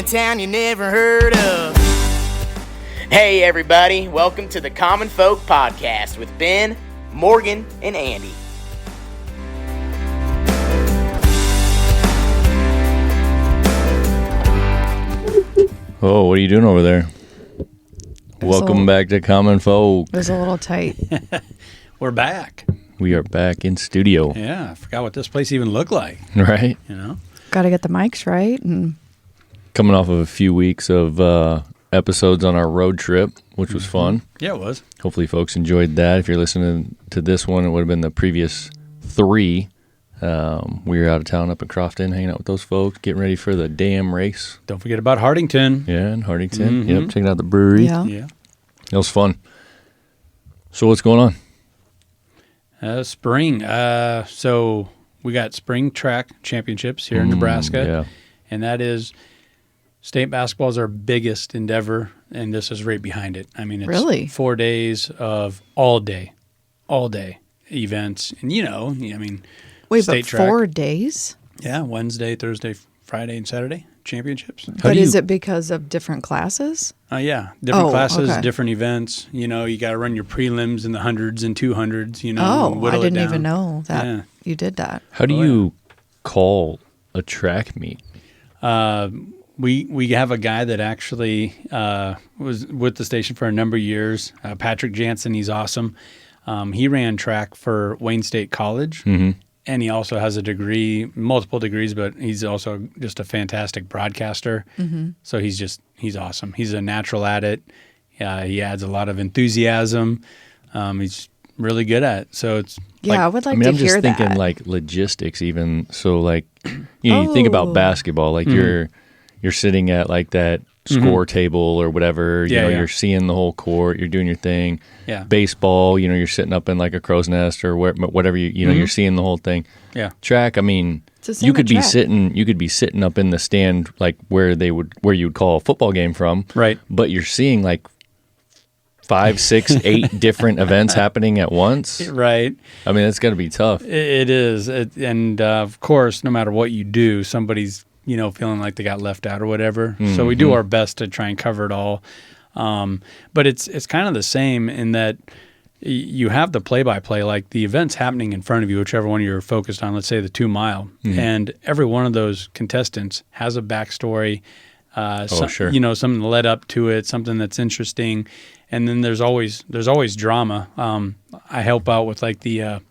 a town you never heard of. Hey everybody, welcome to the Common Folk Podcast with Ben, Morgan, and Andy. Oh, what are you doing over there? Welcome back to Common Folk. It was a little tight. We're back. We are back in studio. Yeah, I forgot what this place even looked like. Right? You know? Got to get the mics right. And Coming off of a few weeks of episodes on our road trip, which was fun. Yeah, it was. Hopefully folks enjoyed that. If you're listening to this one, it would have been the previous 3. We were out of town up in Crofton, hanging out with those folks, getting ready for the damn race. Don't forget about Hardington. Yeah, in Hardington. Yep, checking out the brewery. yeah. Yeah. It was fun. So what's going on? Spring. So we got spring track championships here in Nebraska. Yeah. And that is, state basketball is our biggest endeavor, and this is right behind it. I mean, it's Really? 4 days of all day events. And, Wait, state but track. 4 days? Yeah, Wednesday, Thursday, Friday, and Saturday championships. But is it because of different classes? Yeah, different classes, okay. different events. You got to run your prelims in the hundreds and 200s. I whittle it didn't down. even know that Yeah. you did that. How do you call a track meet? We have a guy that actually was with the station for a number of years, Patrick Jansen. He's awesome. He ran track for Wayne State College, and he also has a degree, multiple degrees, but he's also just a fantastic broadcaster. So he's awesome. He's a natural at it. He adds a lot of enthusiasm. He's really good at it. So it's Yeah, I would like to I'm hear just thinking that. like logistics even. So like, you think about basketball, like you're sitting at like that score table or whatever, you're seeing the whole court, you're doing your thing. Yeah. Baseball, you're sitting up in like a crow's nest or whatever, you're seeing the whole thing. Yeah. Track, I mean, It's the same you could at be track. sitting up in the stand like where you would call a football game from. Right. But you're seeing like 5, 6, 8 different events happening at once. Right. I mean, it's got to be tough. It is. And of course, no matter what you do, somebody's, feeling like they got left out or whatever. So we do our best to try and cover it all. But it's kind of the same in that you have the play-by-play, like the events happening in front of you, whichever one you're focused on, let's say the 2 mile. And every one of those contestants has a backstory, Sure. Something led up to it, something that's interesting. And then there's always drama. I help out with like the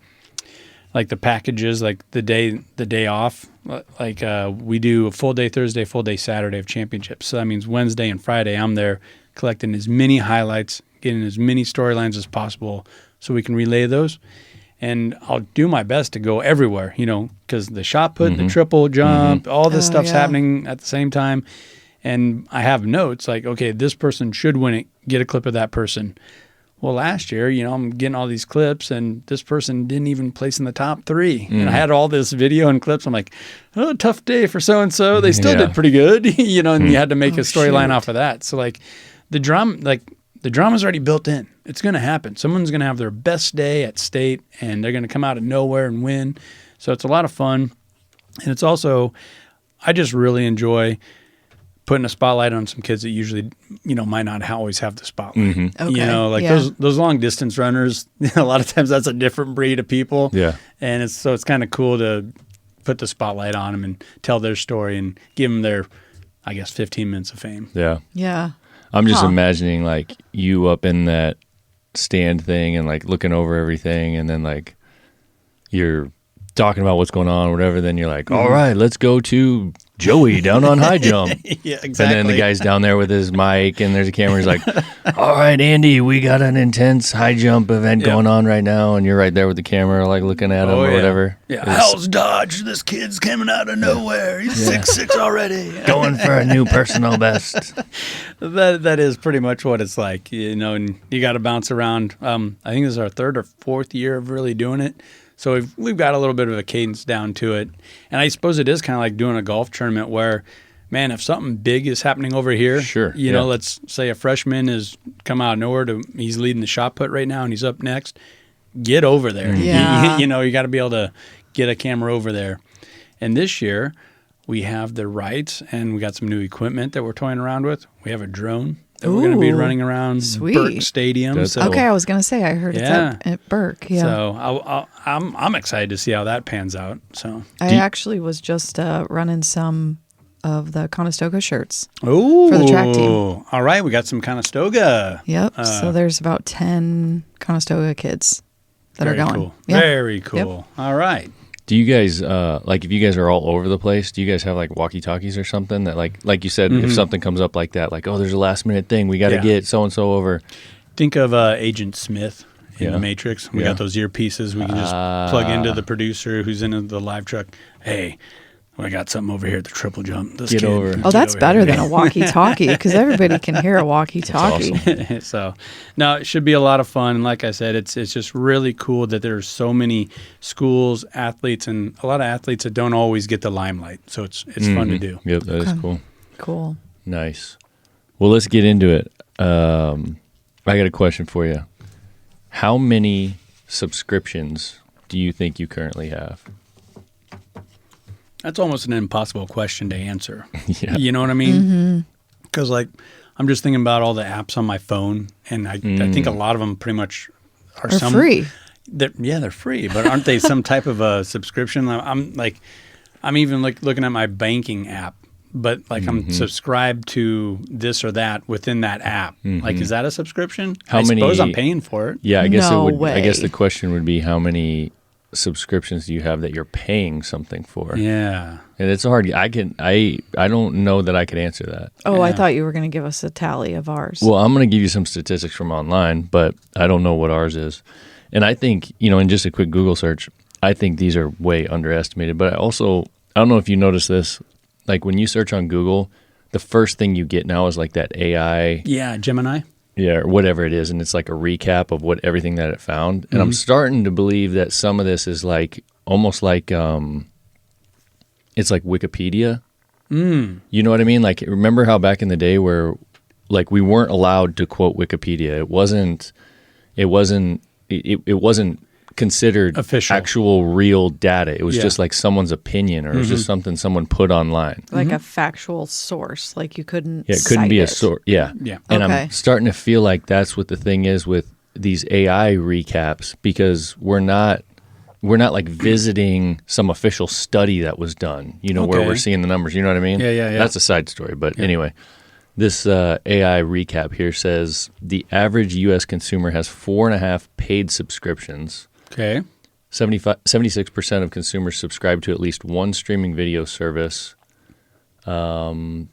packages, like the day off. Like we do a full day Thursday, full day Saturday of championships. So that means Wednesday and Friday I'm there collecting as many highlights, getting as many storylines as possible so we can relay those. And I'll do my best to go everywhere, because the shot put, the triple jump, all this stuff's happening at the same time. And I have notes like, okay, this person should win it. Get a clip of that person. Well, last year, I'm getting all these clips, and this person didn't even place in the top 3. And I had all this video and clips. I'm like, oh, tough day for so-and-so. They still did pretty good, and you had to make a storyline off of that. So, like, the drama's already built in. It's going to happen. Someone's going to have their best day at state, and they're going to come out of nowhere and win. So it's a lot of fun. And it's also, I just really enjoy putting a spotlight on some kids that usually, might not always have the spotlight. Okay. Those long distance runners, a lot of times that's a different breed of people. Yeah. And it's kind of cool to put the spotlight on them and tell their story and give them their, 15 minutes of fame. Yeah. Yeah. I'm just imagining like you up in that stand thing and like looking over everything, and then like you're talking about what's going on or whatever, then you're like, all right, let's go to Joey down on high jump. Yeah, exactly. And then the guy's down there with his mic and there's a camera. He's like, all right, Andy, we got an intense high jump event going on right now. And you're right there with the camera, like looking at him or whatever. Yeah. Hell's Dodge. This kid's coming out of nowhere. He's 6'6" already. Going for a new personal best. That is pretty much what it's like, and you got to bounce around. I think this is our 3rd or 4th year of really doing it. So we've got a little bit of a cadence down to it. And I suppose it is kind of like doing a golf tournament where, man, if something big is happening over here, let's say a freshman is come out of nowhere, he's leading the shot put right now and he's up next, get over there. Yeah. You got to be able to get a camera over there. And this year, We have the rights, and we got some new equipment that we're toying around with. We have a drone that we're going to be running around sweet. Burke Stadium. That's So, Okay, I was going to say, I heard it's at Burke. Yeah. So I'm excited to see how that pans out. So I actually was just running some of the Conestoga shirts. for the track team. All right, we got some Conestoga. Yep. So there's about 10 Conestoga kids that are Very going. cool. Yeah. Very cool. All right. Do you guys like if you guys are all over the place? Do you guys have like walkie-talkies or something that like you said, if something comes up like that, like there's a last minute thing, we got to get so and so over. Think of Agent Smith in the Matrix. We got those earpieces. We can just plug into the producer who's in the live truck. Hey, I got something over here at the triple jump. This Get kid, over. Oh, that's better than a walkie-talkie because everybody can hear a walkie-talkie. That's So, no, it should be a lot of fun. And like I said, it's just really cool that there's so many schools, athletes, and a lot of athletes that don't always get the limelight. So it's fun to do. Yep, that is cool. Cool. Nice. Well, let's get into it. I got a question for you. How many subscriptions do you think you currently have? That's almost an impossible question to answer. Yeah. You know what I mean? Because like I'm just thinking about all the apps on my phone, and I think a lot of them pretty much are Free. They're free, but aren't they some type of a subscription? I'm even looking at my banking app, but like I'm subscribed to this or that within that app. Like, is that a subscription? How I many? suppose I'm paying for it. Yeah, I guess No it would. I guess way. the question would be how many subscriptions do you have that you're paying something for? Yeah. And it's hard. I don't know that I could answer that. Oh, I thought you were going to give us a tally of ours. Well, I'm going to give you some statistics from online, but I don't know what ours is. And I think, in just a quick Google search, I think these are way underestimated. But I don't know if you notice this, like when you search on Google, the first thing you get now is like that AI. Yeah, Gemini. Yeah, or whatever it is, and it's like a recap of everything that it found. And I'm starting to believe that some of this is like almost like it's like Wikipedia. You know what I mean? Like, remember how back in the day where like we weren't allowed to quote Wikipedia? It wasn't considered Official. actual real data. It was just like someone's opinion, or it was just something someone put online. like a factual source. Like you couldn't Yeah, it couldn't cite be a it. source. Yeah. Yeah. And Okay. I'm starting to feel like that's what the thing is with these AI recaps, because we're not like visiting some official study that was done, where Okay. we're seeing the numbers. You know what I mean? Yeah. That's a side story. But anyway, this AI recap here says the average U.S. consumer has 4.5 paid subscriptions. Okay. 76% of consumers subscribe to at least one streaming video service. 10%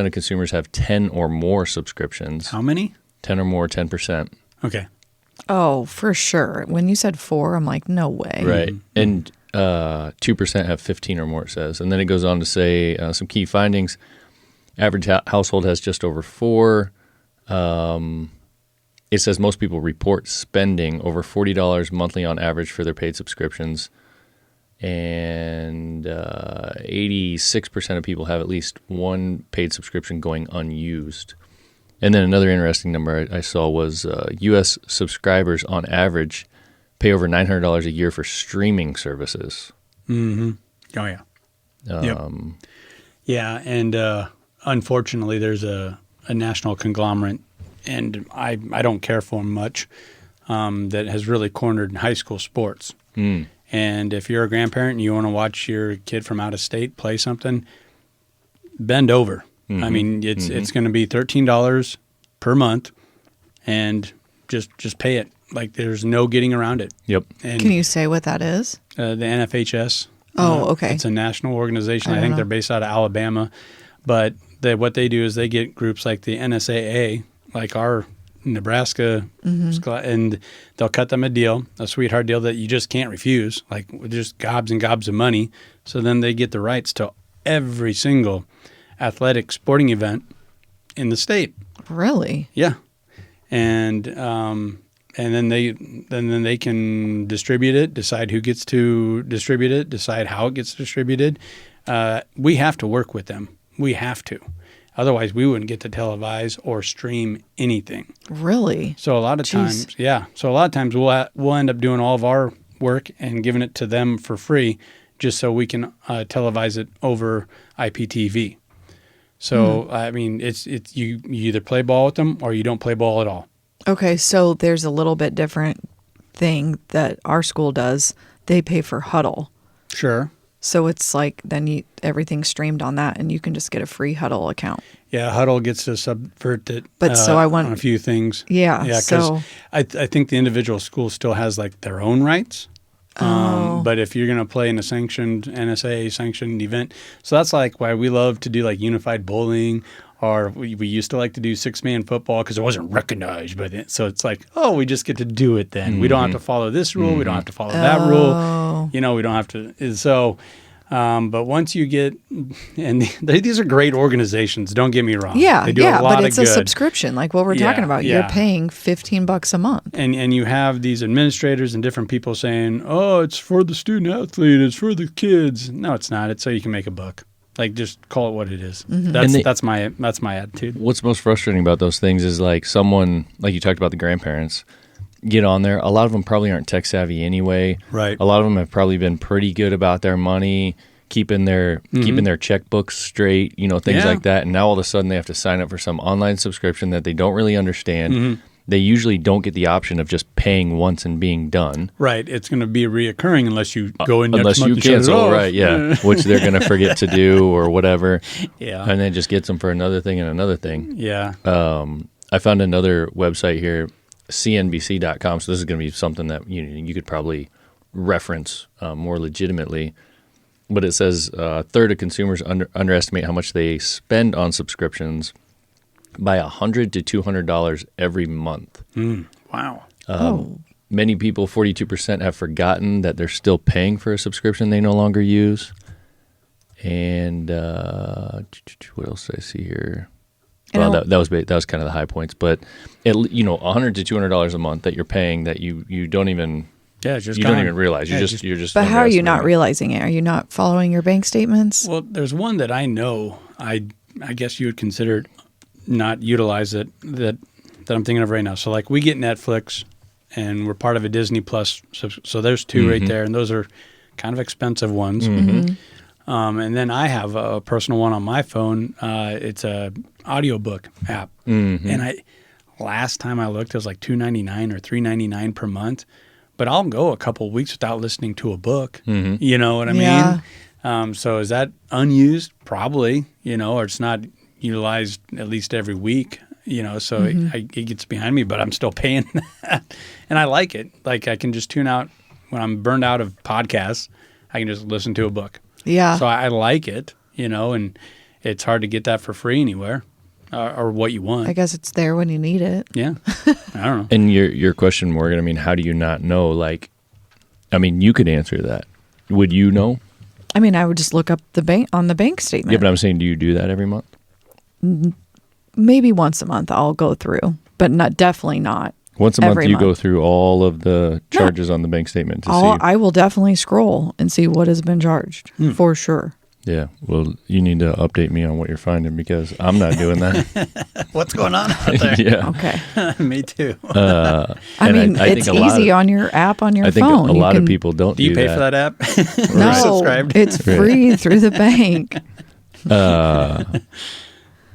of consumers have 10 or more subscriptions. How many? 10 or more, 10%. Okay. Oh, for sure. When you said 4, I'm like, no way. Right. And 2% have 15 or more, it says. And then it goes on to say some key findings. Average household has just over 4. It says most people report spending over $40 monthly on average for their paid subscriptions. And 86% of people have at least one paid subscription going unused. And then another interesting number I saw was U.S. subscribers on average pay over $900 a year for streaming services. Oh, yeah. Yep. Yeah, and unfortunately, there's a national conglomerate, and I don't care for them much, that has really cornered high school sports. And if you're a grandparent and you want to watch your kid from out of state play something, bend over. I mean, it's going to be $13 per month, and just pay it. Like, there's no getting around it. Yep. And Can you say what that is? the NFHS. Oh, okay. It's a national organization. I I think don't they're know. based out of Alabama. But what they do is they get groups like the NSAA, like our Nebraska, and they'll cut them a sweetheart deal that you just can't refuse, like with just gobs and gobs of money. So then they get the rights to every single athletic sporting event in the state. Really? Yeah. And then they can distribute it, decide who gets to distribute it, decide how it gets distributed. We have to work with them. We have to. Otherwise, we wouldn't get to televise or stream anything. Really? So a lot of times, yeah. So a lot of times we'll end up doing all of our work and giving it to them for free, just so we can televise it over IPTV. So I mean, it's you either play ball with them or you don't play ball at all. Okay, so there's a little bit different thing that our school does. They pay for Huddle. Sure. So it's like then everything's streamed on that, and you can just get a free Huddle account. Yeah, Huddle gets to subvert it. But so I want on a few things. Yeah, yeah. so I think the individual school still has like their own rights. But if you're going to play in a sanctioned NSA sanctioned event, so that's like why we love to do like unified bowling, or we used to like to do 6-man football because it wasn't recognized. But so it's like, oh, we just get to do it then. We don't have to follow this rule. We don't have to follow that rule. You know, we don't have to. So, but once you get, and these are great organizations. Don't get me wrong. Yeah, they do a lot but it's of good. a subscription, like what we're talking about. Yeah. You're paying $15 a month. And you have these administrators and different people saying, oh, it's for the student athlete, it's for the kids. No, it's not. It's so you can make a buck. Like, just call it what it is. That's my attitude. What's most frustrating about those things is like someone, like you talked about the grandparents, get on there. A lot of them probably aren't tech savvy anyway. Right. A lot of them have probably been pretty good about their money, keeping their checkbooks straight, things like that. And now all of a sudden they have to sign up for some online subscription that they don't really understand. They usually don't get the option of just paying once and being done. Right. It's going to be reoccurring unless you go in next unless month you and shut it cancel, off. right? Yeah, which they're going to forget to do or whatever. Yeah. And then just gets them for another thing and another thing. Yeah. I found another website here, cnbc.com. So this is going to be something that you could probably reference more legitimately. But it says a third of consumers underestimate how much they spend on subscriptions by $100 to $200 every month. Wow. Many people, 42%, have forgotten that they're still paying for a subscription they no longer use. And what else did I see here? Well, that was kind of the high points. But $100 to $200 a month that you're paying that you don't even don't even realize. You're just. But how are you not realizing it? Are you not following your bank statements? Well, there's one that I know. I guess you would consider not utilize it that I'm thinking of right now. So like we get Netflix and we're part of a Disney Plus. So there's two right there. And those are kind of expensive ones. And then I have a personal one on my phone. It's a audiobook app. And last time I looked, it was like $2.99 or $3.99 per month. But I'll go a couple of weeks without listening to a book. You know what I mean? So is that unused? Probably, or it's not utilized at least every week, so it gets behind me, but I'm still paying that. And I like it. Like I can just tune out when I'm burned out of podcasts. I can just listen to a book. Yeah. So I like it, and it's hard to get that for free anywhere or what you want. I guess it's there when you need it. Yeah. I don't know. And your question, Morgan, I mean, how do you not know? Like, I mean, you could answer that. Would you know? I mean, I would just look up the bank statement. Yeah, but I'm saying, do you do that every month? Maybe once a month I'll go through, but definitely not. Once a month you month. go through all of the charges on the bank statement to see. I will definitely scroll and see what has been charged for sure. Yeah, well, you need to update me on what you're finding because I'm not doing that. What's going on out there? Yeah. Okay. Me too. I mean, it's easy on your app on your I think phone. a lot of people don't do you pay for that app? No, subscribed? It's free through the bank.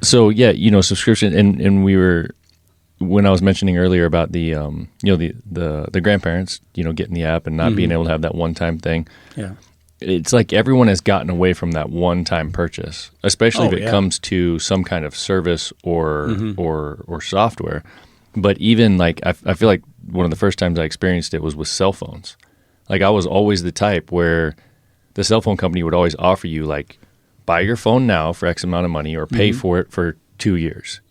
So yeah, subscription, and we were, when I was mentioning earlier about the the grandparents, getting the app and not being able to have that one-time thing. Yeah. It's like everyone has gotten away from that one-time purchase, especially if it comes to some kind of service or software. But even like I feel like one of the first times I experienced it was with cell phones. Like I was always the type where the cell phone company would always offer you like, buy your phone now for X amount of money or pay for it for 2 years,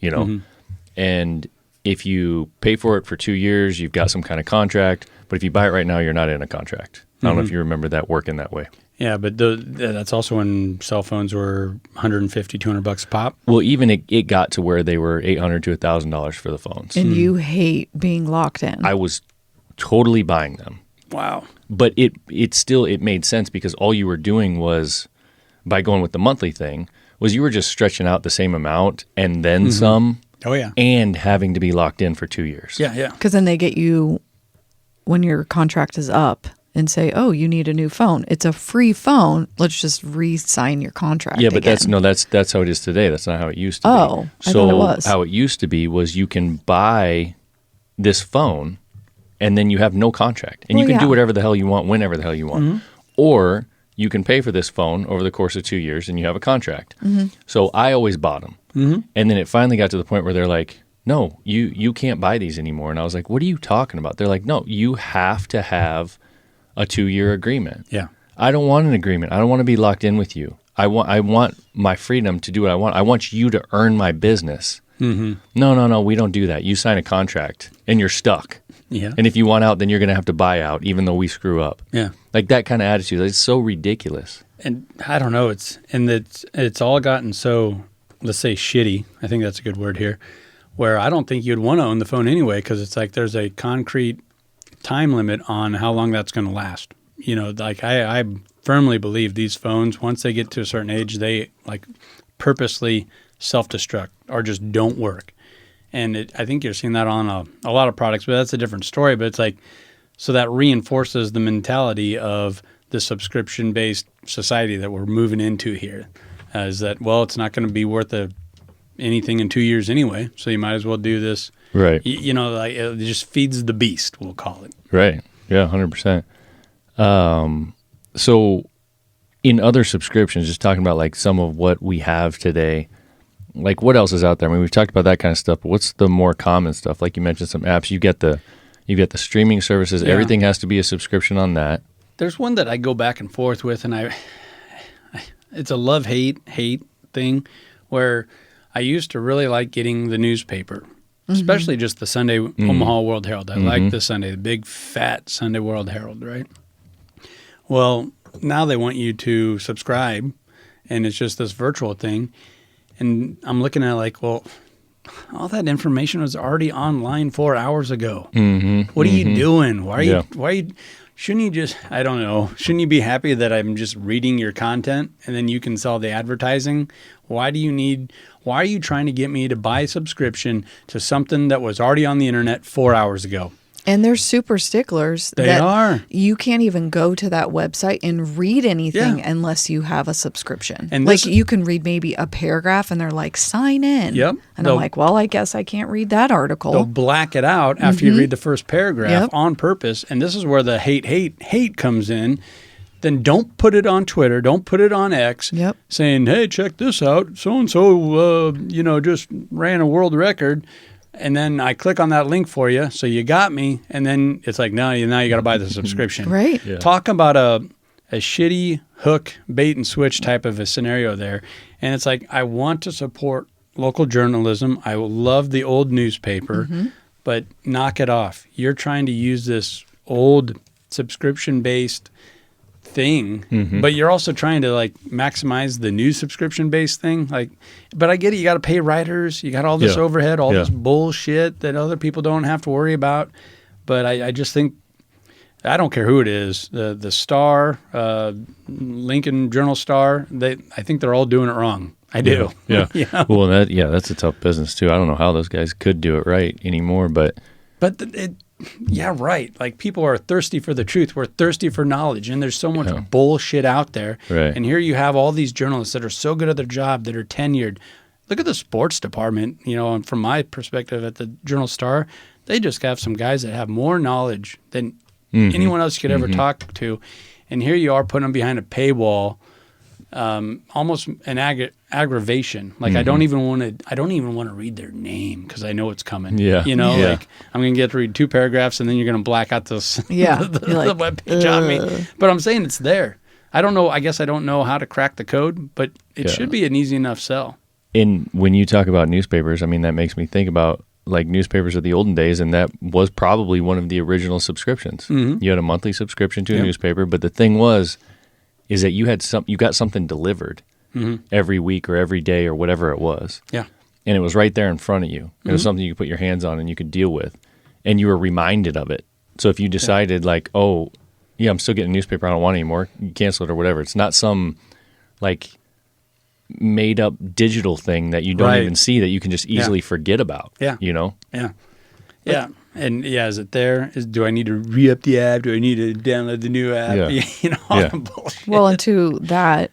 And if you pay for it for 2 years, you've got some kind of contract. But if you buy it right now, you're not in a contract. I don't know if you remember that working that way. Yeah, but that's also when cell phones were $150, $200 a pop. Well, even it got to where they were $800 to $1,000 for the phones. And you hate being locked in. I was totally buying them. Wow. But it made sense because all you were doing was, by going with the monthly thing, was you were just stretching out the same amount and then some. Oh, yeah. And having to be locked in for 2 years. Yeah, yeah. Because then they get you, when your contract is up, and say, "Oh, you need a new phone. It's a free phone. Let's just re-sign your contract." Yeah, but again. that's how it is today. That's not how it used to be. Oh, I thought it was. How it used to be was you can buy this phone and then you have no contract. And you can do whatever the hell you want whenever the hell you want. Or you can pay for this phone over the course of 2 years and you have a contract. So I always bought them. And then it finally got to the point where they're like, no, you can't buy these anymore. And I was like, what are you talking about? They're like, no, you have to have a 2-year agreement. Yeah. I don't want an agreement. I don't want to be locked in with you. I want my freedom to do what I want. I want you to earn my business. No, we don't do that. You sign a contract and you're stuck. Yeah. And if you want out, then you're going to have to buy out, even though we screw up. Yeah. Like that kind of attitude. It's so ridiculous. And I don't know. It's all gotten so, let's say, shitty. I think that's a good word here. Where I don't think you'd want to own the phone anyway, because it's like there's a concrete time limit on how long that's going to last. You know, like I firmly believe these phones, once they get to a certain age, they like purposely self-destruct or just don't work. And I think you're seeing that on a lot of products, but that's a different story. But it's like, so that reinforces the mentality of the subscription-based society that we're moving into here. Is that, well, it's not going to be worth anything in 2 years anyway, so you might as well do this. Right. You know, like it just feeds the beast, we'll call it. Right. Yeah, 100%. So in other subscriptions, just talking about like some of what we have today, like what else is out there? I mean, we've talked about that kind of stuff, but what's the more common stuff? Like you mentioned some apps. You get the streaming services. Yeah. Everything has to be a subscription on that. There's one that I go back and forth with, and it's a love-hate thing where I used to really like getting the newspaper, especially just the Sunday Omaha World Herald. I like the big fat Sunday World Herald, right? Well, now they want you to subscribe, and it's just this virtual thing. And I'm looking at it like, well, all that information was already online 4 hours ago. What are you doing? Why are you, shouldn't you just, I don't know, shouldn't you be happy that I'm just reading your content and then you can sell the advertising? Why are you trying to get me to buy a subscription to something that was already on the internet 4 hours ago? And they're super sticklers. They are. You can't even go to that website and read anything unless you have a subscription. And like you can read maybe a paragraph and they're like, sign in. Yep. And I'm like, well, I guess I can't read that article. They'll black it out after you read the first paragraph on purpose. And this is where the hate comes in. Then don't put it on Twitter. Don't put it on X saying, hey, check this out. So-and-so, just ran a world record. And then I click on that link for you, so you got me, and then it's like, now you got to buy the subscription. Right. Yeah. Talk about a shitty hook, bait and switch type of a scenario there. And it's like, I want to support local journalism. I love the old newspaper, but knock it off. You're trying to use this old subscription-based thing, but you're also trying to like maximize the new subscription-based thing. Like, but I get it. You got to pay writers. You got all this overhead, all this bullshit that other people don't have to worry about. But I just think, I don't care who it is, the Star, Lincoln Journal Star. I think they're all doing it wrong. I do. Yeah. Yeah. Well, that's a tough business too. I don't know how those guys could do it right anymore, but yeah, right. Like people are thirsty for the truth. We're thirsty for knowledge, and there's so much bullshit out there. Right. And here you have all these journalists that are so good at their job, that are tenured. Look at the sports department, and from my perspective at the Journal-Star, they just have some guys that have more knowledge than anyone else you could ever talk to. And here you are putting them behind a paywall, almost an aggravation. Like I don't even want to read their name because I know it's coming. Yeah. Like I'm going to get to read 2 paragraphs and then you're going to black out this the webpage on me. But I'm saying it's there. I don't know. I guess I don't know how to crack the code, but it should be an easy enough sell. And when you talk about newspapers, I mean, that makes me think about like newspapers of the olden days, and that was probably one of the original subscriptions. You had a monthly subscription to a newspaper, but the thing is that you got something delivered every week or every day or whatever it was. Yeah. And it was right there in front of you. It was something you could put your hands on and you could deal with. And you were reminded of it. So if you decided like, oh, yeah, I'm still getting a newspaper, I don't want it anymore, you cancel it or whatever. It's not some like made up digital thing that you don't even see that you can just easily forget about. Yeah. You know? Yeah. Yeah. And is it there? Do I need to re-up the app? Do I need to download the new app? Yeah. All Yeah. the bullshit. Well, and to that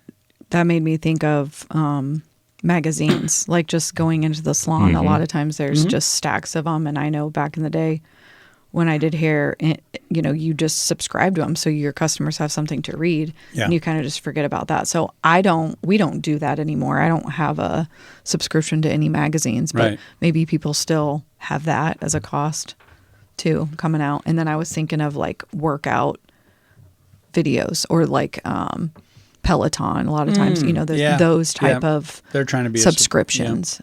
made me think of magazines. Like just going into the salon, a lot of times there's just stacks of them. And I know back in the day when I did hair, you just subscribe to them so your customers have something to read, and you kind of just forget about that. So we don't do that anymore. I don't have a subscription to any magazines, but maybe people still have that as a cost too coming out. And then I was thinking of like workout videos or like Peloton. A lot of times, those type of they're trying to be subscriptions.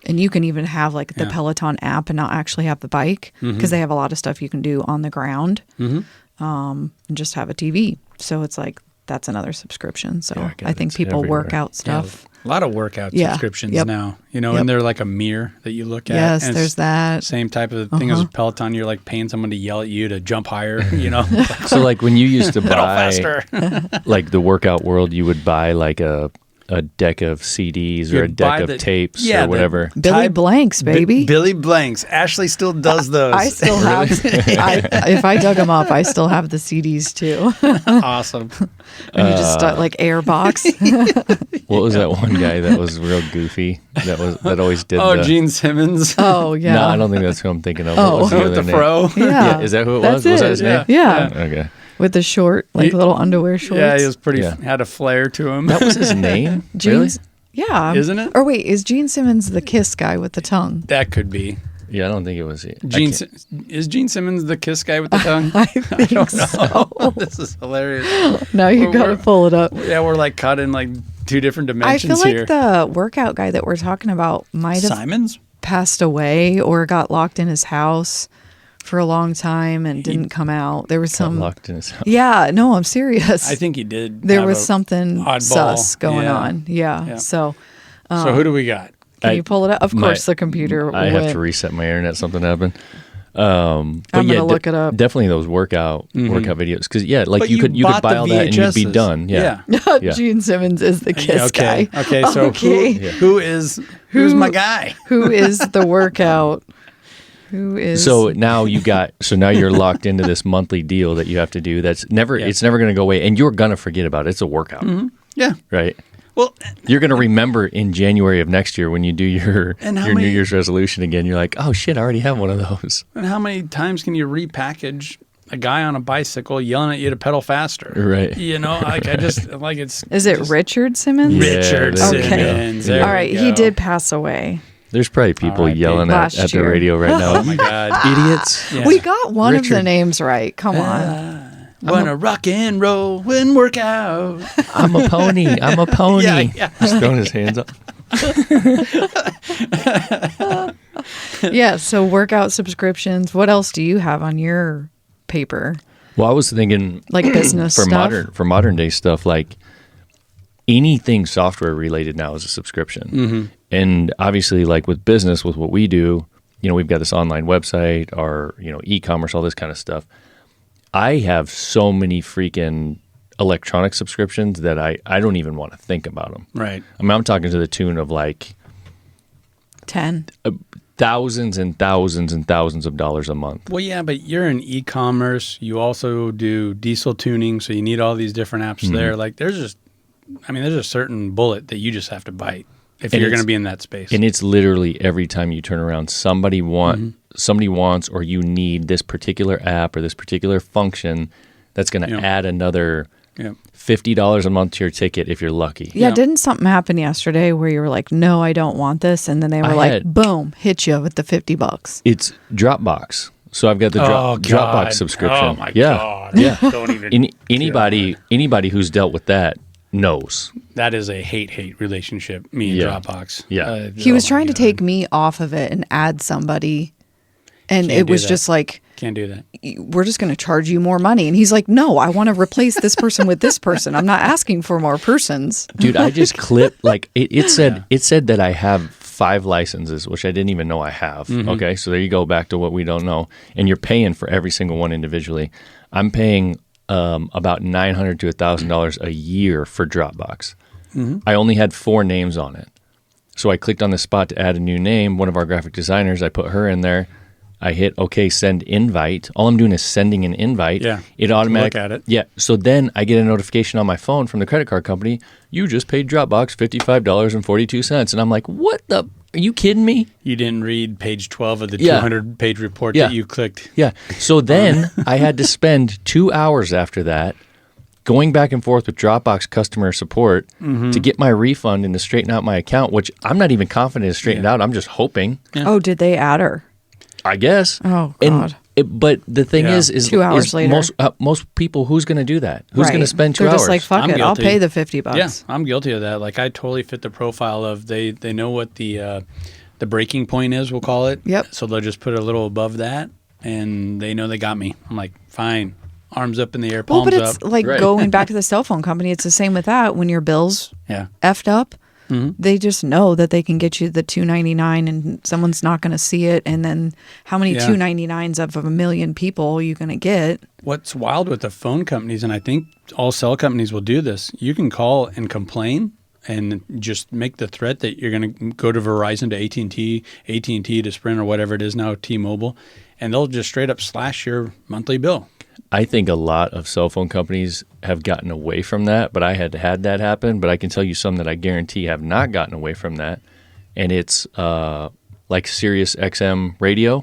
And you can even have like the Peloton app and not actually have the bike because they have a lot of stuff you can do on the ground and just have a TV. So it's like that's another subscription. So I think people work out stuff. A lot of workout subscriptions now, and they're like a mirror that you look at. Yes, there's that. Same type of thing as a Peloton. You're like paying someone to yell at you to jump higher, So like when you used to buy, faster. like the workout world, you would buy like a deck of CDs or a deck of tapes or whatever. Billy Blanks, baby. Billy Blanks. Ashley still does those. I still have. If I dug them up, I still have the CDs too. Awesome. And you just start like Airbox. What was that one guy that was real goofy? That always did. Gene Simmons. Oh yeah. No, I don't think that's who I'm thinking of. Oh, what was the with other the name? fro. Yeah. Is that who it That's was? Was that his name? Yeah. Okay. With the short, like little underwear shorts. Yeah, he was pretty. Had a flair to him. That was his name. Really? Yeah. Isn't it? Or wait, is Gene Simmons the Kiss guy with the tongue? That could be. Yeah, I don't think it was. Is Gene Simmons the Kiss guy with the tongue? I think so. This is hilarious. Now you got to pull it up. Yeah, we're like caught in like two different I dimensions feel here. like the workout guy that we're talking about might have Simons? passed away or got locked in his house for a long time and didn't come out. There was some locked in his house. Yeah, no, I'm serious. I think he did. There was something oddball. sus going on. Yeah. So who do we got? can you pull it up? Of course, the computer. I have went. to reset my internet. Something happened. But I'm gonna look it up. Definitely those workout videos because like But you could bought buy the all that and you'd be VHSs. done. Yeah. Yeah. Gene Simmons is the Kiss guy. Okay. So Okay. who's my guy? Who is the workout? Who is So now you're locked into this monthly deal that you have to do. That's never. It's never going to go away, and you're going to forget about it. It's a workout, Yeah. right? Well, You're going to remember in January of next year when you do your New many- Year's resolution again. You're like, oh shit, I already have one of those. and how many times can you repackage a guy on a bicycle yelling at you to pedal faster? Right. Like I just like it's. Is it Richard Simmons? Richard there you go. Simmons? There All we right, go. he did pass away. There's probably people R.I.P. yelling at Last the year. radio right now. Oh my God. Idiots. Yeah. We got one of the Richard. names right. Come on. Wanna rock and roll and work out. I'm a pony. I'm a pony. Yeah. He's throwing his hands up. Yeah, so workout subscriptions. What else do you have on your paper? Well, I was thinking Like business for stuff? modern day stuff, like anything software related now is a subscription. And obviously, like with business, with what we do, we've got this online website, our e-commerce, all this kind of stuff. I have so many freaking electronic subscriptions that I don't even want to think about them. Right. I mean, I'm talking to the tune of like 10. thousands and thousands and thousands of dollars a month. Well, yeah, but you're in e-commerce. You also do diesel tuning, so you need all these different apps there. Like there's a certain bullet that you just have to bite if And you're it's- going to be in that space. And it's literally every time you turn around, somebody wants or you need this particular app or this particular function that's going to add another $50 a month to your ticket if you're lucky. Yeah, Yeah. didn't something happen yesterday where you were like, no, I don't want this? And then they were boom, hit you with the $50. It's Dropbox. So I've got the Dropbox subscription. Oh my yeah. God. Yeah. Don't even. Anybody who's dealt with that knows. That is a hate relationship. Me and Yeah. Dropbox. Yeah. He was oh my trying to God. take me off of it and add somebody. And Can't it do was that. just like, Can't do that. we're just going to charge you more money. And he's like, no, I want to replace this person with this person. I'm not asking for more persons. Dude, I just clipped like it said that I have 5 licenses, which I didn't even know I have. Okay, so there you go, back to what we don't know. And you're paying for every single one individually. I'm paying about $900 to $1,000 a year for Dropbox. I only had 4 names on it. So I clicked on the spot to add a new name. One of our graphic designers, I put her in there. I hit okay, send invite. All I'm doing is sending an invite. Yeah. It automatically Look at it. Yeah. So then I get a notification on my phone from the credit card company. You just paid Dropbox $55.42, and I'm like, what the? Are you kidding me? You didn't read page 12 of the Yeah. 200-page report Yeah. that you clicked. Yeah. So then I had to spend 2 hours after that going back and forth with Dropbox customer support to get my refund and to straighten out my account, which I'm not even confident is straightened out. I'm just hoping. Yeah. Oh, did they add her? I guess. Oh, And God. but the thing Yeah. is 2 hours later. most people, who's going to do that? Who's Right. going to spend 2 They're hours? just like, fuck I'm it, I'll guilty. pay the $50. Yeah, I'm guilty of that. Like I totally fit the profile of they know what the breaking point is, we'll call it. Yep. So they'll just put it a little above that, and they know they got me. I'm like, fine, arms up in the air, Well, palms but it's up. like Right. going back to the cell phone company. It's the same with that. When your bill's Yeah. effed up, Mm-hmm. they just know that they can get you the $2.99 and someone's not going to see it. And then how many Yeah. $2.99s of a million people are you going to get? What's wild with the phone companies, and I think all cell companies will do this, you can call and complain and just make the threat that you're going to go to Verizon, to AT&T to Sprint, or whatever it is now, T-Mobile, and they'll just straight up slash your monthly bill. I think a lot of cell phone companies have gotten away from that, but I had that happen. But I can tell you some that I guarantee have not gotten away from that, and it's like Sirius XM radio.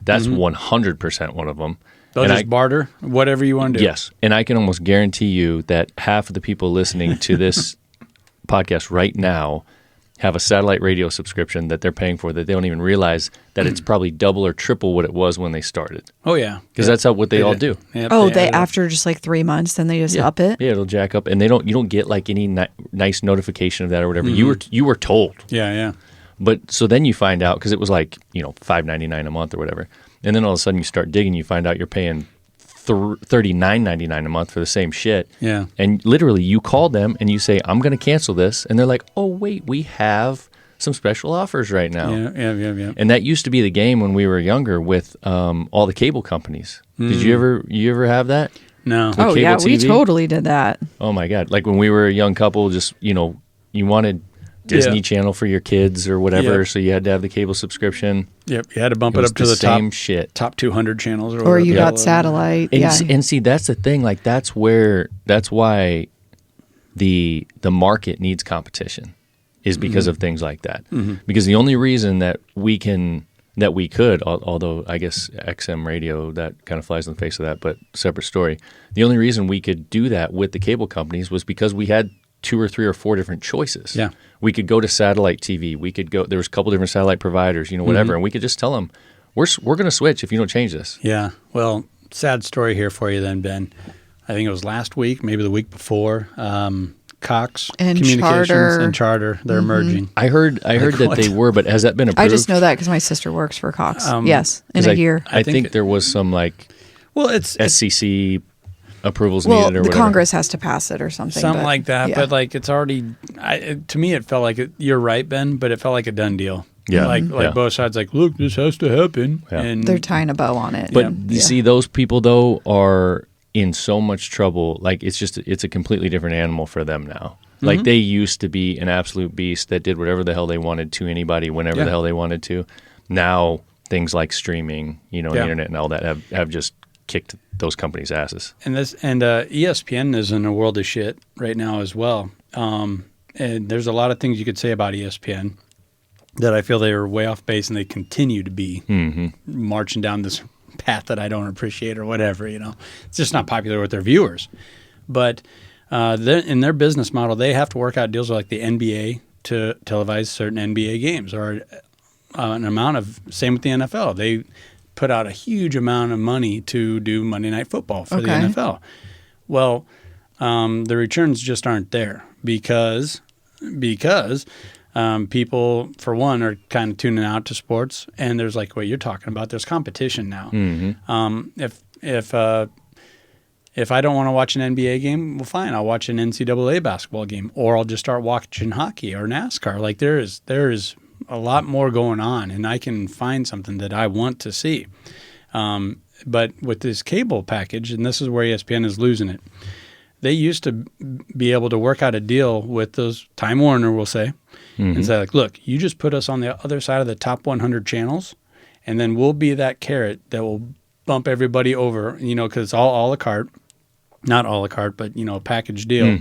That's 100% one of them. They'll And just barter whatever you want to do. Yes, and I can almost guarantee you that half of the people listening to this podcast right now have a satellite radio subscription that they're paying for that they don't even realize that it's probably double or triple what it was when they started. Oh, yeah. Because that's what they all do. Yep, Oh, add they it up. after just like 3 months, then they just up it? Yeah, it'll jack up, and you don't get like any nice notification of that or whatever. You were told, Yeah, yeah. but so then you find out because it was like $5.99 a month or whatever, and then all of a sudden you start digging, you find out you're paying $39.99 a month for the same shit. Yeah. And literally, you call them and you say, "I'm going to cancel this," and they're like, "Oh wait, we have some special offers right now." Yeah. And that used to be the game when we were younger with all the cable companies. Did you ever have that? No. With Oh, cable yeah, we TV? totally did that. Oh my God! Like when we were a young couple, just you wanted Disney Yeah. Channel for your kids or whatever, Yep. so you had to have the cable subscription. Yep. You had to bump It it was up to the the same top shit. top 200 channels, or Or whatever you the got hell it was. satellite. And, Yeah. and see, that's the thing. Like that's why the market needs competition is because of things like that. Because the only reason that we could, although I guess XM radio, that kind of flies in the face of that, but separate story. The only reason we could do that with the cable companies was because we had 2 or 3 or 4 different choices. Yeah. We could go to satellite TV. We could go, there was a couple different satellite providers, whatever, and we could just tell them, we're going to switch if you don't change this. Yeah. Well, sad story here for you then, Ben. I think it was last week, maybe the week before. Cox And Communications Charter. and Charter, they're merging. I heard that what? they were, but has that been approved? I just know that because my sister works for Cox. Yes, in 'Cause a year. I I think think there was some like Well, it's SCC approvals Well, needed or the whatever. Congress has to pass it or something. something but, like that. yeah. But like it's already, to me, it felt like you're right, Ben, but it felt like a done deal. Yeah. Like Yeah. both sides, like, look, this has to happen. Yeah. And They're tying a bow on it. But Yeah. you see, those people though are in so much trouble. Like it's a completely different animal for them now. Like they used to be an absolute beast that did whatever the hell they wanted to anybody, whenever Yeah. the hell they wanted to. Now things like streaming, the Yeah. internet and all that have just kicked those companies' asses. And ESPN is in a world of shit right now as well. And there's a lot of things you could say about ESPN that I feel they are way off base, and they continue to be marching down this path that I don't appreciate or whatever. It's just not popular with their viewers. But in their business model, they have to work out deals with like the NBA to televise certain NBA games, or an amount of, same with the NFL. They put out a huge amount of money to do Monday Night Football for the Okay. NFL. Well, the returns just aren't there because people, for one, are kind of tuning out to sports, and there's like what you're talking about. There's competition now. If I don't want to watch an NBA game, well, fine, I'll watch an NCAA basketball game, or I'll just start watching hockey or NASCAR. Like there is a lot more going on, and I can find something that I want to see. But with this cable package, and this is where ESPN is losing it, they used to be able to work out a deal with those, Time Warner, we'll say, and say, like, look, you just put us on the other side of the top 100 channels, and then we'll be that carrot that will bump everybody over, because it's all a la carte. Not a la carte, but, a package deal.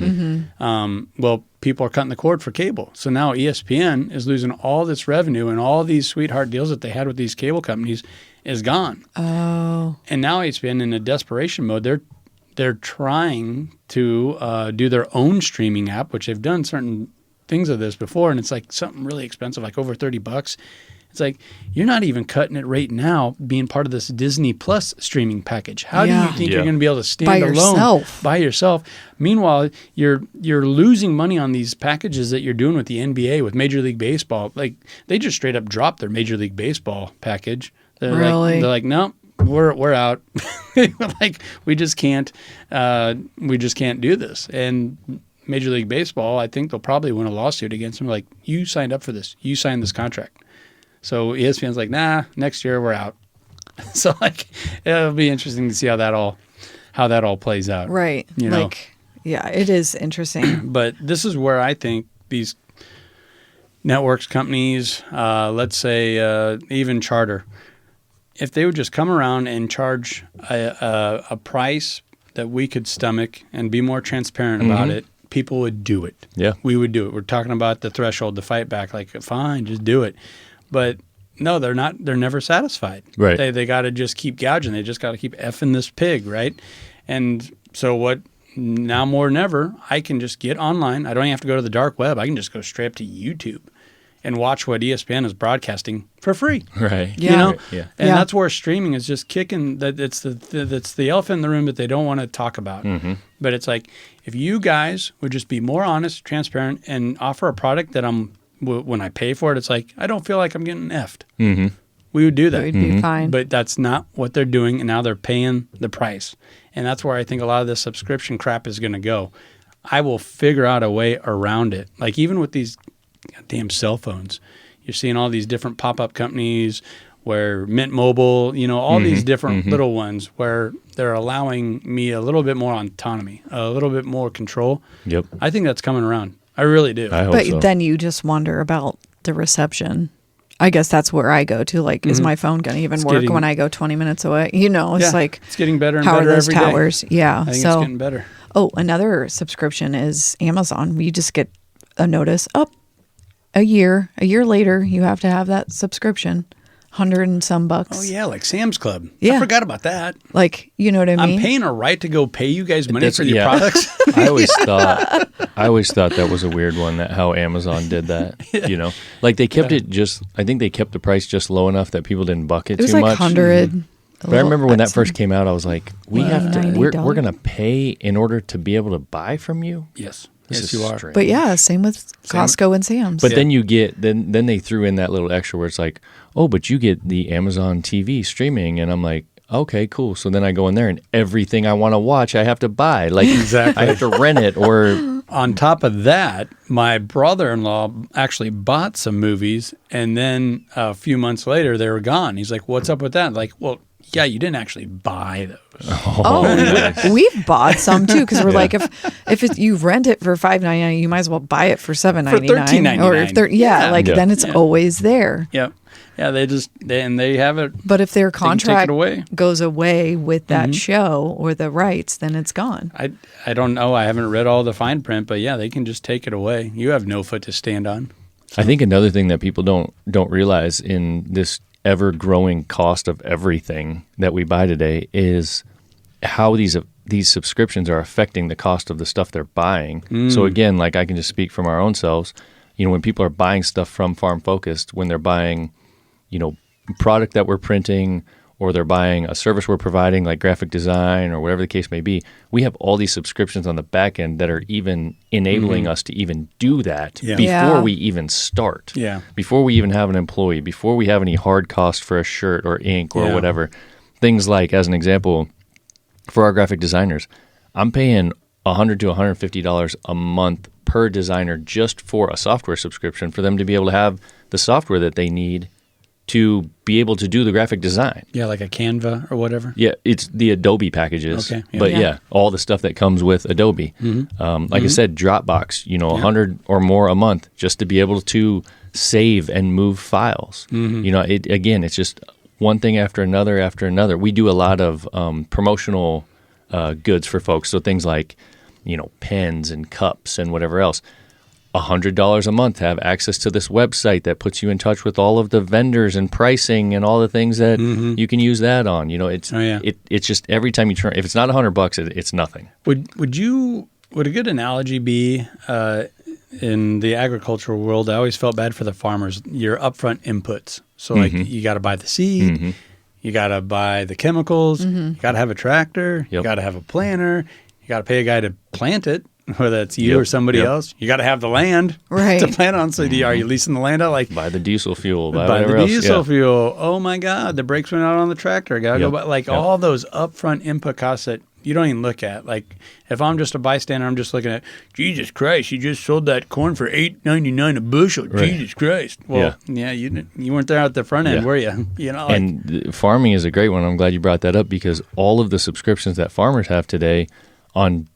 Well, people are cutting the cord for cable. So now ESPN is losing all this revenue, and all these sweetheart deals that they had with these cable companies is gone. Oh. And now ESPN, in a desperation mode, they're trying to do their own streaming app, which they've done certain things of this before, and it's like something really expensive, like over $30. It's like, you're not even cutting it right now being part of this Disney Plus streaming package. How do you think you're going to be able to stand alone by yourself? Meanwhile, you're losing money on these packages that you're doing with the NBA, with Major League Baseball. Like, they just straight up dropped their Major League Baseball package. They're like, no, we're out. Like, we just can't do this. And Major League Baseball, I think they'll probably win a lawsuit against them. Like, you signed up for this. You signed this contract. So ESPN's like, nah, next year we're out. So like, it'll be interesting to see how that all plays out. Right. Yeah, it is interesting. But this is where I think these networks, companies, let's say even Charter, if they would just come around and charge a price that we could stomach and be more transparent about it, people would do it. Yeah. We would do it. We're talking about the threshold, the fight back. Like, fine, just do it. But no, they're not. They're never satisfied. Right. They got to just keep gouging. They just got to keep effing this pig, right? And so what? Now more than ever, I can just get online. I don't even have to go to the dark web. I can just go straight up to YouTube and watch what ESPN is broadcasting for free. Right. Yeah. Yeah. And that's where streaming is just kicking. That it's the elephant in the room that they don't want to talk about. But it's like, if you guys would just be more honest, transparent, and offer a product that when I pay for it, it's like, I don't feel like I'm getting effed. We would do that. It would be fine. But that's not what they're doing, and now they're paying the price. And that's where I think a lot of this subscription crap is going to go. I will figure out a way around it. Like, even with these damn cell phones, you're seeing all these different pop-up companies where Mint Mobile, all these different little ones where they're allowing me a little bit more autonomy, a little bit more control. Yep. I think that's coming around. I really do. I hope But so. then you just wonder about the reception. I guess that's where I go to. Like, is my phone going to even work when I go 20 minutes away? It's like, it's getting better and how better are those every day. towers? Yeah. I think So, it's getting better. oh, another subscription is Amazon. You just get a notice a year later, you have to have that subscription. $100 and some bucks. Oh, yeah, like Sam's Club. Yeah. I forgot about that. Like, you know what I mean? I'm paying a right to go pay you guys money That's- for your yeah. products. I always thought that was a weird one, that how Amazon did that. Like they kept it I think they kept the price just low enough that people didn't buck it It was too like much. 100. But I remember when that first came out, I was like, we're $90. going to pay in order to be able to buy from you? Yes. This Yes, is you are. strange. But yeah, same with Costco and Sam's. But then you get then they threw in that little extra where it's like, oh, but you get the Amazon TV streaming, and I'm like, okay, cool. So then I go in there, and everything I want to watch, I have to buy. Like, Exactly. I have to rent it, or On top of that, my brother-in-law actually bought some movies, and then a few months later, they were gone. He's like, what's up with that? Like, well, yeah, you didn't actually buy those. We've bought some too because we're like, if you rent it for $5.99, you might as well buy it for $7.99 For $13.99. or if they're then it's always there. Yep. Yeah, they have it. But if their They can take contract it away. goes away with that show or the rights, then it's gone. I don't know. I haven't read all the fine print, but yeah, they can just take it away. You have no foot to stand on. I think another thing that people don't realize in this ever-growing cost of everything that we buy today is how these subscriptions are affecting the cost of the stuff they're buying. So again, like I can just speak from our own selves, when people are buying stuff from Farm Focused, when they're buying, product that we're printing, or they're buying a service we're providing like graphic design or whatever the case may be, we have all these subscriptions on the back end that are even enabling us to even do that Yeah. before we even start. Yeah. Before we even have an employee, before we have any hard cost for a shirt or ink or Yeah. whatever. Things like, as an example, for our graphic designers, I'm paying $100 to $150 a month per designer just for a software subscription for them to be able to have the software that they need to be able to do the graphic design. Yeah, like a Canva or whatever. Yeah, it's the Adobe packages. Okay, yeah. But Yeah. all the stuff that comes with Adobe. Like I said, Dropbox, $100 or more a month just to be able to save and move files. It's just one thing after another. We do a lot of promotional goods for folks. So things like, pens and cups and whatever else. $100 a month to have access to this website that puts you in touch with all of the vendors and pricing and all the things that you can use that on. It's just every time you turn, if it's not $100, it's nothing. Would a good analogy be in the agricultural world? I always felt bad for the farmers. Your upfront inputs. So like you got to buy the seed, you got to buy the chemicals, you got to have a tractor, you got to have a planter, you got to pay a guy to plant it. Whether that's you or somebody else, you got to have the land to plant on. So are you leasing the land out? Like buy the diesel fuel, buy the diesel fuel. Oh my God, the brakes went out on the tractor. Got to go buy all those upfront input costs that you don't even look at. Like if I'm just a bystander, I'm just looking at Jesus Christ. You just sold that corn for $8.99 a bushel. Right. Jesus Christ. Well, you weren't there at the front end, were you? And farming is a great one. I'm glad you brought that up because all of the subscriptions that farmers have today on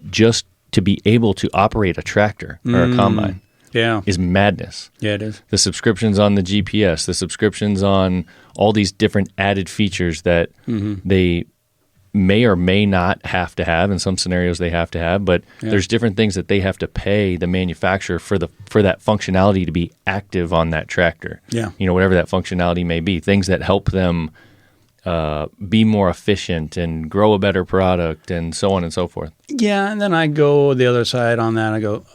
just to be able to operate a tractor or a combine is madness. Yeah, it is. The subscriptions on the GPS, the subscriptions on all these different added features that they may or may not have to have. In some scenarios they have to have, but there's different things that they have to pay the manufacturer for that functionality to be active on that tractor. Yeah. Whatever that functionality may be, things that help them be more efficient and grow a better product and so on and so forth. Yeah, and then I go the other side on that. I go,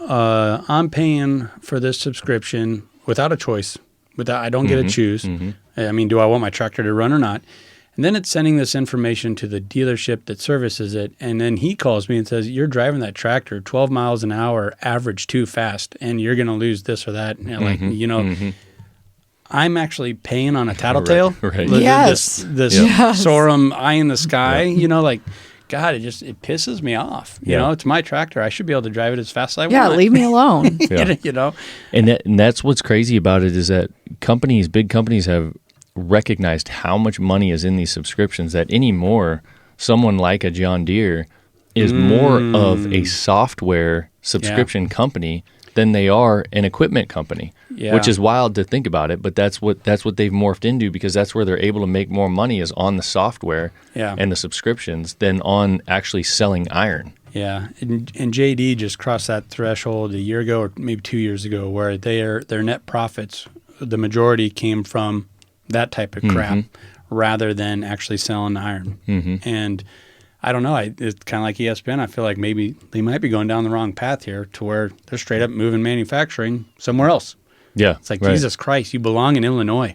I'm paying for this subscription without a choice. I don't get to choose. I mean, do I want my tractor to run or not? And then it's sending this information to the dealership that services it. And then he calls me and says, you're driving that tractor 12 miles an hour, average too fast, and you're going to lose this or that. And I'm actually paying on a tattletale. Right. Yes. This Sorum eye in the sky, God, it pisses me off. It's my tractor. I should be able to drive it as fast as I want. Yeah, leave me alone. And that's what's crazy about it is that big companies have recognized how much money is in these subscriptions that anymore someone like a John Deere is more of a software subscription company than they are an equipment company, which is wild to think about it. But that's what they've morphed into because that's where they're able to make more money is on the software and the subscriptions than on actually selling iron. Yeah, and JD just crossed that threshold a year ago or maybe 2 years ago where their net profits, the majority came from that type of crap rather than actually selling iron. And I don't know. It's kind of like ESPN. I feel like maybe they might be going down the wrong path here to where they're straight up moving manufacturing somewhere else. Yeah. It's like, Jesus Christ, you belong in Illinois.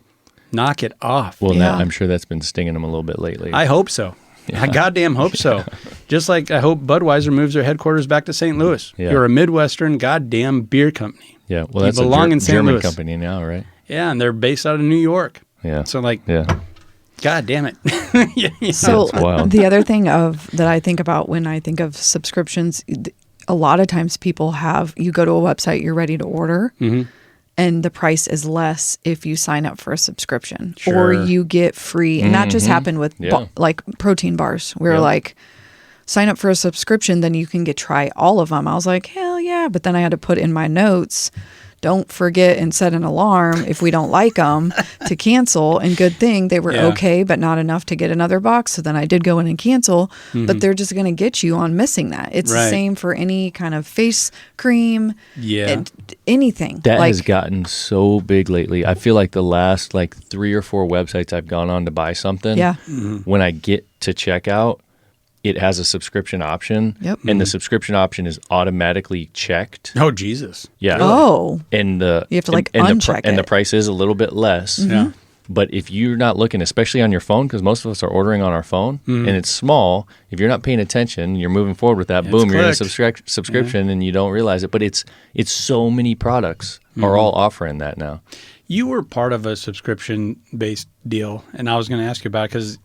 Knock it off. Well, I'm sure that's been stinging them a little bit lately. I hope so. Yeah. I goddamn hope so. Just like I hope Budweiser moves their headquarters back to St. Louis. Yeah. You're a Midwestern goddamn beer company. Yeah. Well, that's a German company now, right? Yeah, and they're based out of New York. Yeah. So God damn it. So the other thing that I think about when I think of subscriptions, a lot of times people you go to a website, you're ready to order, and the price is less if you sign up for a subscription or you get free. And that just happened with like protein bars. We were like, sign up for a subscription, then you can try all of them. I was like, hell yeah. But then I had to put in my notes, don't forget and set an alarm if we don't like them to cancel. And good thing they were okay, but not enough to get another box. So then I did go in and cancel, but they're just going to get you on missing that. It's the same for any kind of face cream, anything. That has gotten so big lately. I feel like the last 3 or 4 websites I've gone on to buy something, when I get to checkout, it has a subscription option, and the subscription option is automatically checked. Oh, Jesus. Yeah. Oh. And you have to uncheck it. And the price is a little bit less. Yeah. But if you're not looking, especially on your phone, because most of us are ordering on our phone, and it's small, if you're not paying attention, you're moving forward with that, boom, you're in a subscription, and you don't realize it. But it's so many products are all offering that now. You were part of a subscription-based deal, and I was going to ask you about it because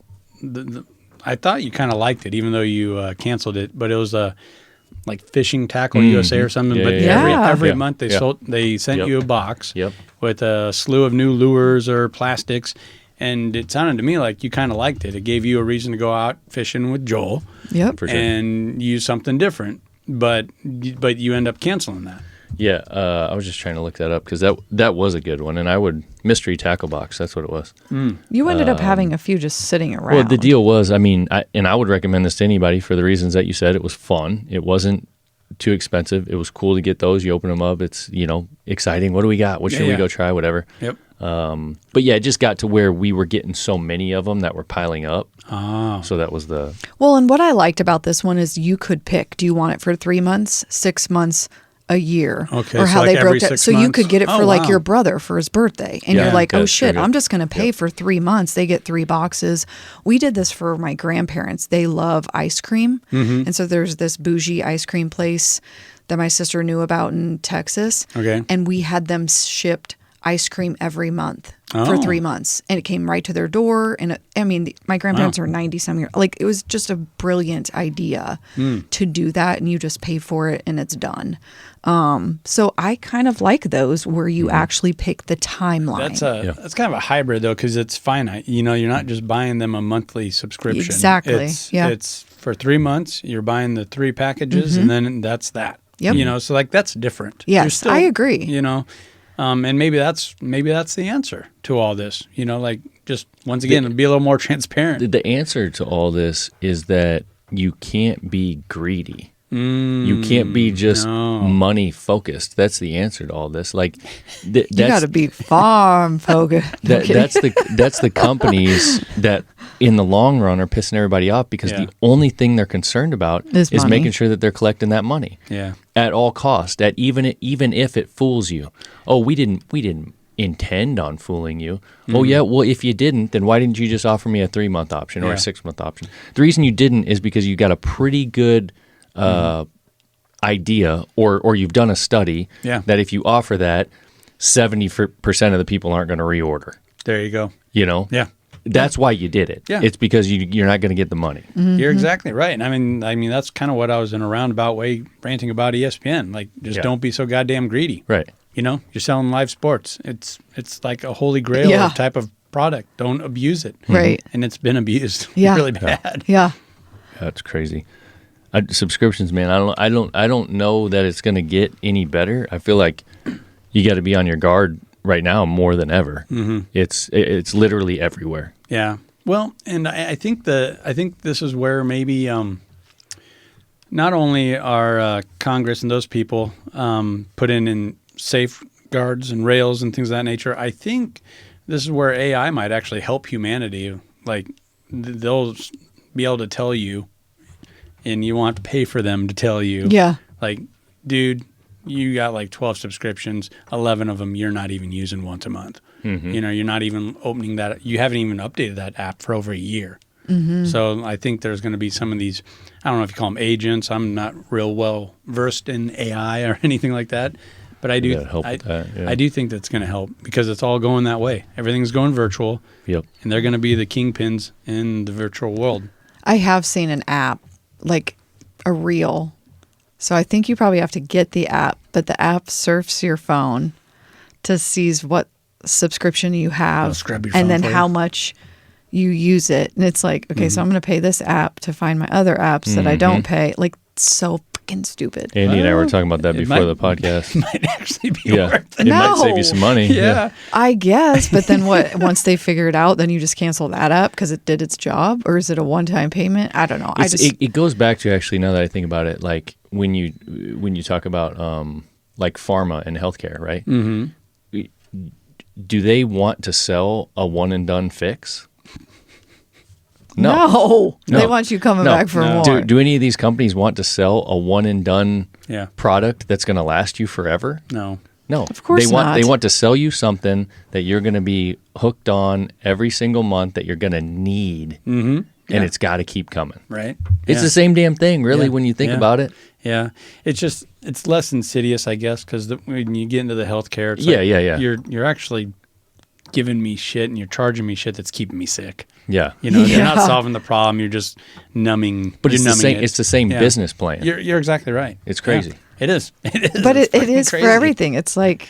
I thought you kind of liked it, even though you canceled it. But it was like Fishing Tackle USA or something. But every month they sent you a box with a slew of new lures or plastics. And it sounded to me like you kind of liked it. It gave you a reason to go out fishing with Joel for sure. and use something different. But you end up canceling that. Yeah, I was just trying to look that up because that was a good one, and mystery tackle box. That's what it was. You ended up having a few just sitting around. Well, the deal was, I mean, I would recommend this to anybody for the reasons that you said. It was fun. It wasn't too expensive. It was cool to get those. You open them up. It's exciting. What do we got? What should we go try? Whatever. Yep. But yeah, it just got to where we were getting so many of them that were piling up. Oh. So that was the. Well, and what I liked about this one is you could pick. Do you want it for 3 months, 6 months, a year? Okay. Or how like they broke it. So you months? could get it for like your brother for his birthday. And you're like, oh shit, I'm just going to pay for 3 months. They get 3 boxes. We did this for my grandparents. They love ice cream. And so there's this bougie ice cream place that my sister knew about in Texas. Okay. And we had them shipped ice cream every month for 3 months, and it came right to their door. And my grandparents are 90-some years. Like, it was just a brilliant idea to do that, and you just pay for it and it's done. So I kind of like those where you actually pick the timeline. That's kind of a hybrid though, because it's finite. You're not just buying them a monthly subscription. Exactly. It's for 3 months. You're buying the 3 packages, and then that's that. Yep. So like that's different. Yes, I agree. And maybe that's the answer to all this. Like just once again, be a little more transparent. The answer to all this is that you can't be greedy. You can't be just money focused. That's the answer to all this. Like you got to be farm focused. That's the companies that in the long run are pissing everybody off because the only thing they're concerned about is making sure that they're collecting that money. Yeah. At all cost. At even if it fools you. Oh, we didn't intend on fooling you. Oh yeah, well if you didn't, then why didn't you just offer me a 3-month option or a 6-month option? The reason you didn't is because you got a pretty good idea or you've done a study that if you offer that, 70% of the people aren't going to reorder. There you go. Yeah. That's why you did it. Yeah. It's because you're not going to get the money. You're exactly right. And I mean that's kind of what I was in a roundabout way ranting about ESPN. Like just don't be so goddamn greedy. Right. You're selling live sports. It's like a holy grail type of product. Don't abuse it. Right. And it's been abused really bad. Yeah. That's crazy. Subscriptions, man. I don't know that it's going to get any better. I feel like you got to be on your guard right now more than ever. It's literally everywhere. Yeah. Well, and I think this is where maybe not only are Congress and those people put in safeguards and rails and things of that nature. I think this is where AI might actually help humanity. Like they'll be able to tell you. And you want to pay for them to tell you, like, dude, you got like 12 subscriptions, 11 of them you're not even using once a month. You're not even opening that. You haven't even updated that app for over a year. So I think there's going to be some of these, I don't know if you call them agents. I'm not real well versed in AI or anything like that. But I do think that's going to help because it's all going that way. Everything's going virtual. Yep. And they're going to be the kingpins in the virtual world. I have seen an app, like a reel. So I think you probably have to get the app, but the app surfs your phone to seize what subscription you have and then how much you use it. And it's like, okay, so I'm going to pay this app to find my other apps that I don't pay. Like, so freaking stupid. Andy and I were talking about that before the podcast. It might actually be worth it. It might save you some money. Yeah. I guess, but then what? Once they figure it out, then you just cancel that app because it did its job, or is it a one-time payment? I don't know. It goes back to actually, now that I think about it, like when you talk about like pharma and healthcare, right? Do they want to sell a one and done fix? No. They want you coming back for more. Do any of these companies want to sell a one and done product that's going to last you forever? No. Of course not. They want to sell you something that you're going to be hooked on every single month that you're going to need, and it's got to keep coming. Right. It's the same damn thing, really, when you think about it. Yeah. It's less insidious, I guess, because when you get into the healthcare, it's you're actually giving me shit and you're charging me shit that's keeping me sick. Yeah. You're not solving the problem. You're just numbing. But it's the same business plan. You're exactly right. It's crazy. It is. It is. But It's it fucking is crazy. for everything. It's like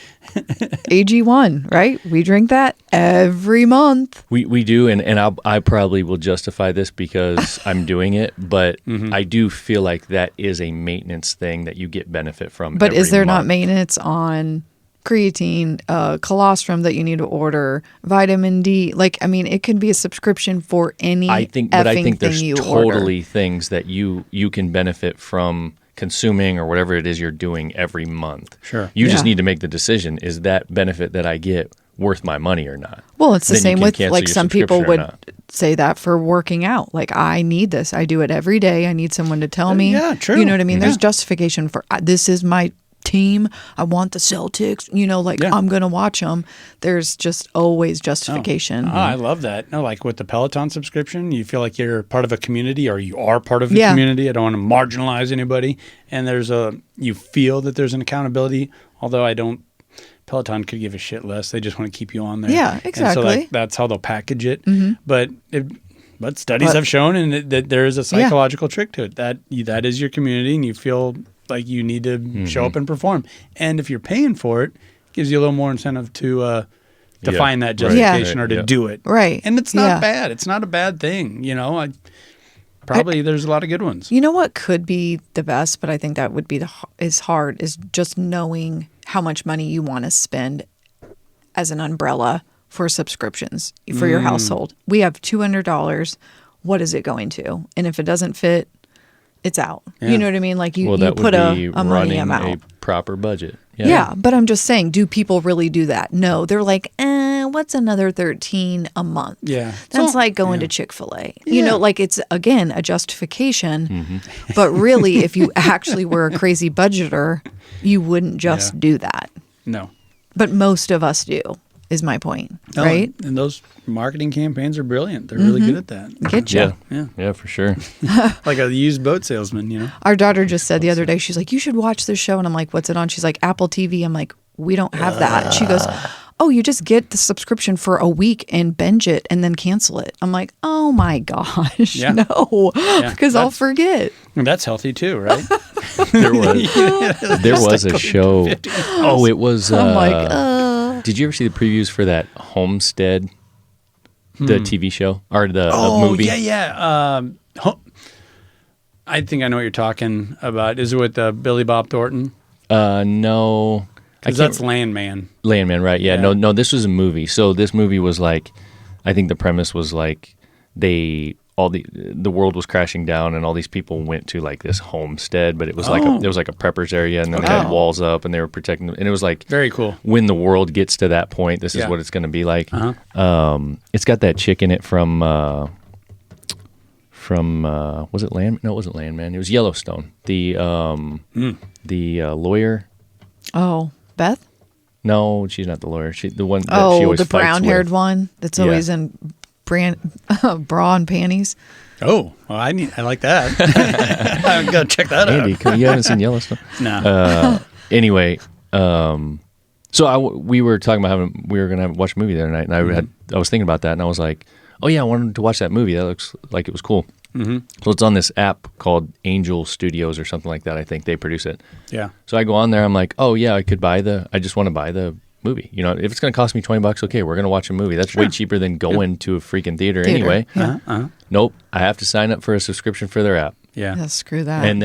AG1, right? We drink that every month. We do, and I probably will justify this because I'm doing it, but I do feel like that is a maintenance thing that you get benefit from. But is every there not month. maintenance on creatine, colostrum that you need to order, vitamin D? Like, I mean, it can be a subscription for any I think effing there's thing you totally order. things that you can benefit from consuming or whatever it is you're doing every month. Sure. You just Yeah. need to make the decision: is that benefit that I get worth my money or not? Well, it's the Then you same can with cancel like your some people subscription or would not. say that for working out. Like, I need this. I do it every day. I need someone to tell me. yeah, true. You know what I mean? There's Yeah. justification for this is my team. I want the Celtics. You know, like Yeah. I'm going to watch them. There's just always justification. Oh, I love that. No, like with the Peloton subscription, you feel like you're part of a community, or you are part of a Yeah. community. I don't want to marginalize anybody. And you feel that there's an accountability, although I don't. Peloton could give a shit less. They just want to keep you on there. Yeah, And so exactly. like, that's how they'll package it. But studies But- have shown that there is a psychological trick to it. That is your community, and you feel like you need to show up and perform. And if you're paying for it, it gives you a little more incentive to Yeah, find that right, justification right, or to yeah. do it. Right. And it's not Yeah. bad. It's not a bad thing. You know, probably there's a lot of good ones. You know what could be the best, but I think that would be is hard, is just knowing how much money you want to spend as an umbrella for subscriptions for your household. We have $200. What is it going to? And if it doesn't fit, it's out. Yeah. You know what I mean? Like you Well, that put would be a money running amount. a proper budget. Yeah, but I'm just saying, do people really do that? No, they're like, what's another $13 a month? Yeah. That's So- like going yeah. to Chick-fil-A. You Yeah. know, like it's, again, a justification. But really, if you actually were a crazy budgeter, you wouldn't just Yeah. do that. No. But most of us do, is my point, No, right? And those marketing campaigns are brilliant. They're really good at that. Get Yeah. you. Yeah. Yeah, for sure. Like a used boat salesman, you know? Our daughter just said the other day, she's like, you should watch this show. And I'm like, what's it on? She's like, Apple TV. I'm like, we don't have that. She goes, oh, you just get the subscription for a week and binge it and then cancel it. I'm like, oh my gosh, Yeah. no, Yeah, because I'll that's- forget. And that's healthy too, right? There was a show. Oh, it was. I'm like, Did you ever see the previews for that Homestead, the TV show or the movie? yeah. I think I know what you're talking about. Is it with Billy Bob Thornton? No. I Because can't- that's Landman. Landman, right? Yeah. Yeah. No. This was a movie. So this movie was like, I think the premise was like the world was crashing down and all these people went to like this homestead, but it was like Oh. it was like a preppers area, and then they had Oh. walls up and they were protecting them, and it was like Very cool. when the world gets to that point, this is Yeah. what it's going to be like. Uh-huh. It's got that chick in it from was it Land? No, it wasn't Landman. It was Yellowstone. The lawyer. oh, Beth? No, she's not the lawyer. She the one that she Oh, always the fights brown-haired with. one that's Yeah. always in bra and panties. Oh, well, I like that. I'm gonna check that Andy, out. you haven't seen Yellowstone? No. Anyway, so we were talking about we were gonna watch a movie the other night, and I was thinking about that, and I was like, oh yeah, I wanted to watch that movie. That looks like it was cool. Mm-hmm. So it's on this app called Angel Studios or something like that. I think they produce it. Yeah. So I go on there. I'm like, oh yeah, I just want to buy the movie. You know, if it's going to cost me $20, okay, we're going to watch a movie. That's way cheaper than going to a freaking theater anyway. Yeah. Nope, I have to sign up for a subscription for their app. Yeah. Yeah, screw that. And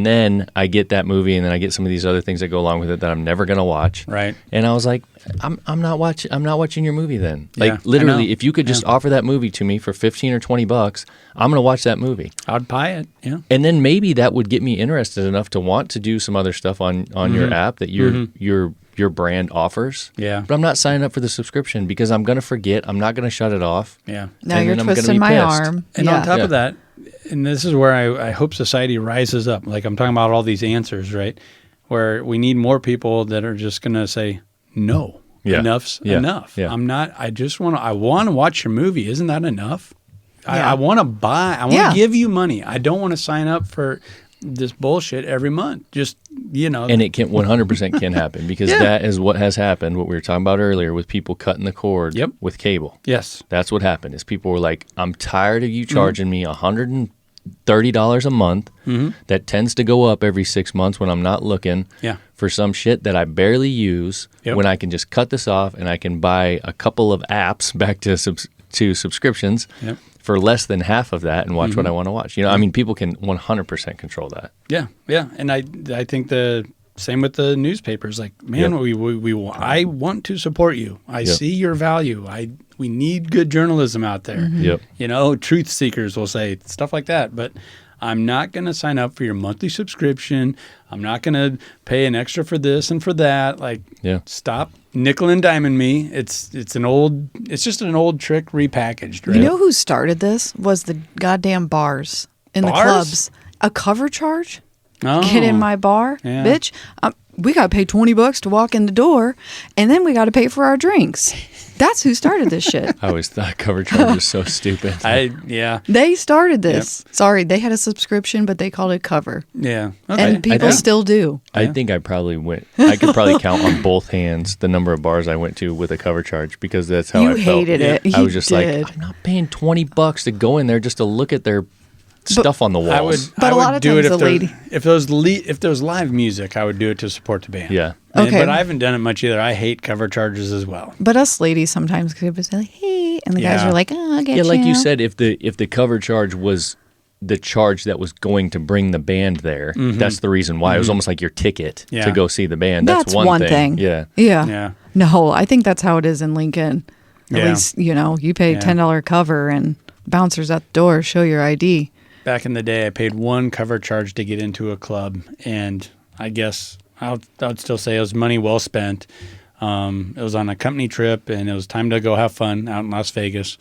then I get that movie, and then I get some of these other things that go along with it that I'm never gonna watch. Right. And I was like, I'm not watching your movie then. Like Yeah, I literally, know. if you could just offer that movie to me for $15 or $20, I'm gonna watch that movie. I'd buy it. Yeah. And then maybe that would get me interested enough to want to do some other stuff on your app that your brand offers. Yeah. But I'm not signing up for the subscription because I'm gonna forget. I'm not gonna shut it off. Yeah. now and you're then I'm gonna twisting be my pissed. arm. And yeah. on top Yeah. of that, and this is where I hope society rises up. Like I'm talking about all these answers, right? Where we need more people that are just going to say, no, Yeah. enough's Yeah. enough. Yeah. I want to watch your movie. Isn't that enough? Yeah. I want to I want to Yeah. give you money. I don't want to sign up for this bullshit every month. Just, And it can 100% can happen because Yeah. that is what has happened. What we were talking about earlier with people cutting the cord with cable. yes. That's what happened. Is people were like, "I'm tired of you charging me $130 $30 a month that tends to go up every 6 months when I'm not looking for some shit that I barely use when I can just cut this off and I can buy a couple of apps back to subscriptions for less than half of that and watch what I want to watch. I mean, people can 100% control that. Yeah, yeah. And I think the same with the newspapers. Like, man, I want to support you. I see your value. We need good journalism out there. Truth seekers will say stuff like that. But I'm not going to sign up for your monthly subscription. I'm not going to pay an extra for this and for that. Like, stop nickel and diming me. It's just an old trick repackaged. Right? You know who started this? Was the goddamn bars in the clubs. A cover charge? Oh. Get in my bar, bitch. We got to pay $20 to walk in the door, and then we got to pay for our drinks. That's who started this shit. I always thought cover charge was so stupid. They started this. Sorry, they had a subscription, but they called it cover. Yeah. Okay. And people still do. I think I could probably count on both hands the number of bars I went to with a cover charge because that's how I felt. You hated it. I was just like, I'm not paying $20 to go in there just to look at their stuff on the walls. But a lot of times the lady, if there was live music, I would do it to support the band. Yeah. Okay. But I haven't done it much either. I hate cover charges as well. But us ladies sometimes could say like, hey, and the guys are like, oh, I get you. Yeah, like you said, if the cover charge was the charge that was going to bring the band there, that's the reason why. It was almost like your ticket to go see the band. That's one thing. Yeah. No, I think that's how it is in Lincoln. At least, you pay $10 cover and bouncers at the door show your ID. Back in the day, I paid one cover charge to get into a club, and I guess I would still say it was money well spent. It was on a company trip, and it was time to go have fun out in Las Vegas.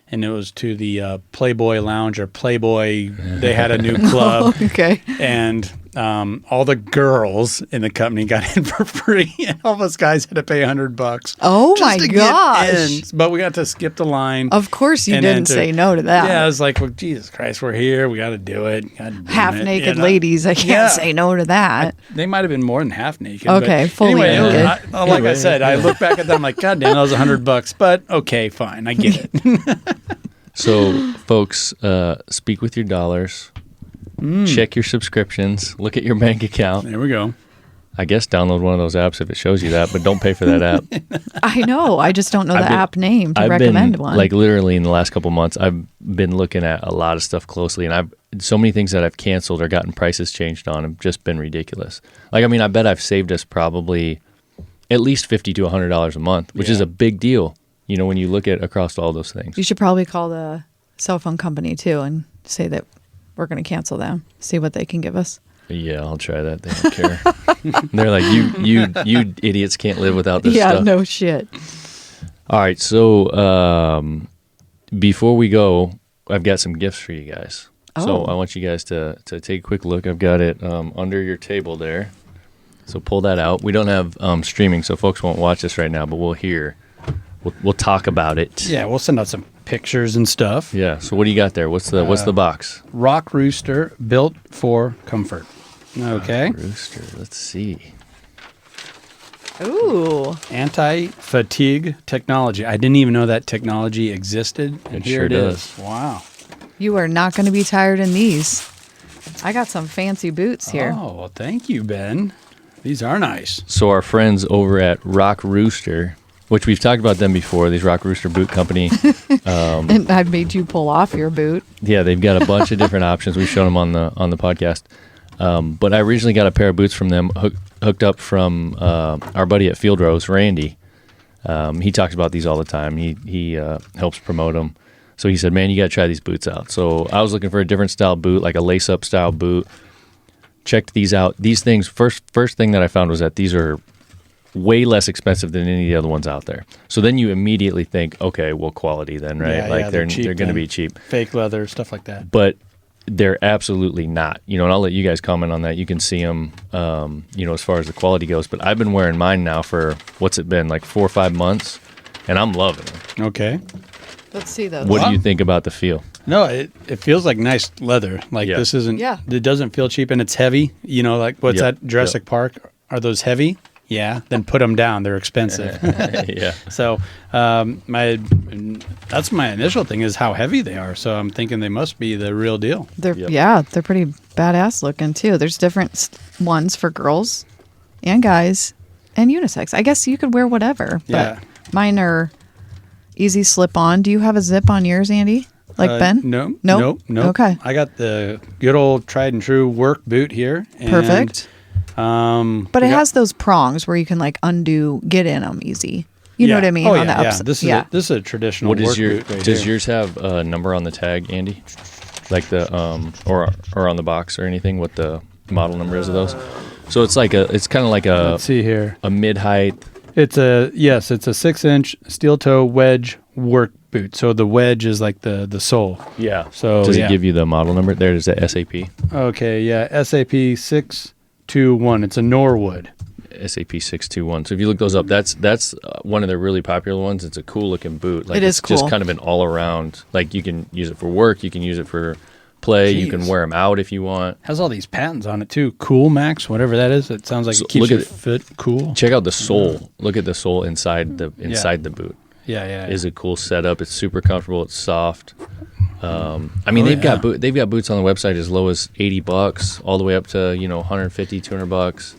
And it was to the Playboy Lounge or Playboy. They had a new club. Okay. And all the girls in the company got in for free, and all of us guys had to pay $100. Oh my gosh! But we got to skip the line. Of course, you didn't say no to that. Yeah, I was like, "Well, Jesus Christ, we're here. We got to do it." Half naked ladies, I can't say no to that. They might have been more than half naked. Okay, fully naked. Like I said, I look back at them like, God damn, that was $100. But okay, fine, I get it. So, folks, speak with your dollars. Check your subscriptions. Look at your bank account. There we go. I guess download one of those apps if it shows you that, but don't pay for that app. I know. I just don't know the app name to recommend one. Like literally in the last couple months, I've been looking at a lot of stuff closely, and so many things that I've canceled or gotten prices changed on have just been ridiculous. Like, I mean, I bet I've saved us probably at least $50 to $100 a month, which is a big deal. When you look at across all those things. You should probably call the cell phone company too and say that we're going to cancel them. See what they can give us. Yeah, I'll try that. They don't care. They're like, you idiots can't live without this stuff. Yeah, no shit. All right, so before we go, I've got some gifts for you guys. Oh. So I want you guys to take a quick look. I've got it under your table there. So pull that out. We don't have streaming, so folks won't watch this right now, but we'll hear. We'll talk about it. Yeah, we'll send out some pictures and stuff. Yeah. So what do you got there? What's the box? Rock Rooster, built for comfort. Okay. Rock Rooster. Let's see. Ooh. Anti-fatigue technology. I didn't even know that technology existed. And here it is. Wow. You are not going to be tired in these. I got some fancy boots here. Oh, well, thank you, Ben. These are nice. So our friends over at Rock Rooster, which we've talked about them before, these Rock Rooster Boot Company. And I made you pull off your boot. Yeah, they've got a bunch of different options. We've shown them on the podcast. But I originally got a pair of boots from them, hooked up from our buddy at Field Rose, Randy. He talks about these all the time. He helps promote them. So he said, man, you got to try these boots out. So I was looking for a different style boot, like a lace-up style boot. Checked these out. These things, first thing that I found was that these are way less expensive than any of the other ones out there. So then you immediately think, okay, well, quality then, right? Yeah, like they're cheap, going to be cheap. Fake leather, stuff like that. But they're absolutely not. And I'll let you guys comment on that. You can see them, as far as the quality goes. But I've been wearing mine now for, what's it been, like 4 or 5 months? And I'm loving them. Okay. Let's see those. What do you think about the feel? No, it feels like nice leather. Like this isn't, it doesn't feel cheap, and it's heavy. Like what's that, Jurassic Park? Are those heavy? Yeah, then put them down. They're expensive. Yeah. So that's my initial thing is how heavy they are. So I'm thinking they must be the real deal. They're Yep. they're pretty badass looking too. There's different ones for girls and guys and unisex. I guess you could wear whatever, but Yeah. mine are easy slip on. Do you have a zip on yours, Andy? Like Ben? No. Nope. Nope. Okay. I got the good old tried and true work boot here. And, Perfect. But we it got- has those prongs where you can like get in them easy. You know Yeah. what I mean? Oh, on yeah, the yeah. upside. This is a traditional What work is your? boot right Does here. yours have a number on the tag, Andy? Like the or on the box or anything? What the model number is of those? So it's like it's kind of like Let's see here. a mid height. It's a 6-inch steel toe wedge work boot. So the wedge is like the sole. Yeah. So Does yeah. it give you the model number? There is the SAP. Okay, yeah, SAP 621. It's a Norwood. SAP 621. So if you look those up, that's one of the really popular ones. It's a cool looking boot. Like It is it's just cool. kind of an all around. Like you can use it for work, you can use it for play, you can Jeez. wear them out if you want. Has all these patents on it too. Cool Max, whatever that is. It sounds like So it keeps look your at it. foot cool. Check out the sole. Look at the sole inside the boot. Yeah. Is a cool setup. It's super comfortable. It's soft. I mean, they've yeah. got they've got boots on the website as low as $80, all the way up to $150,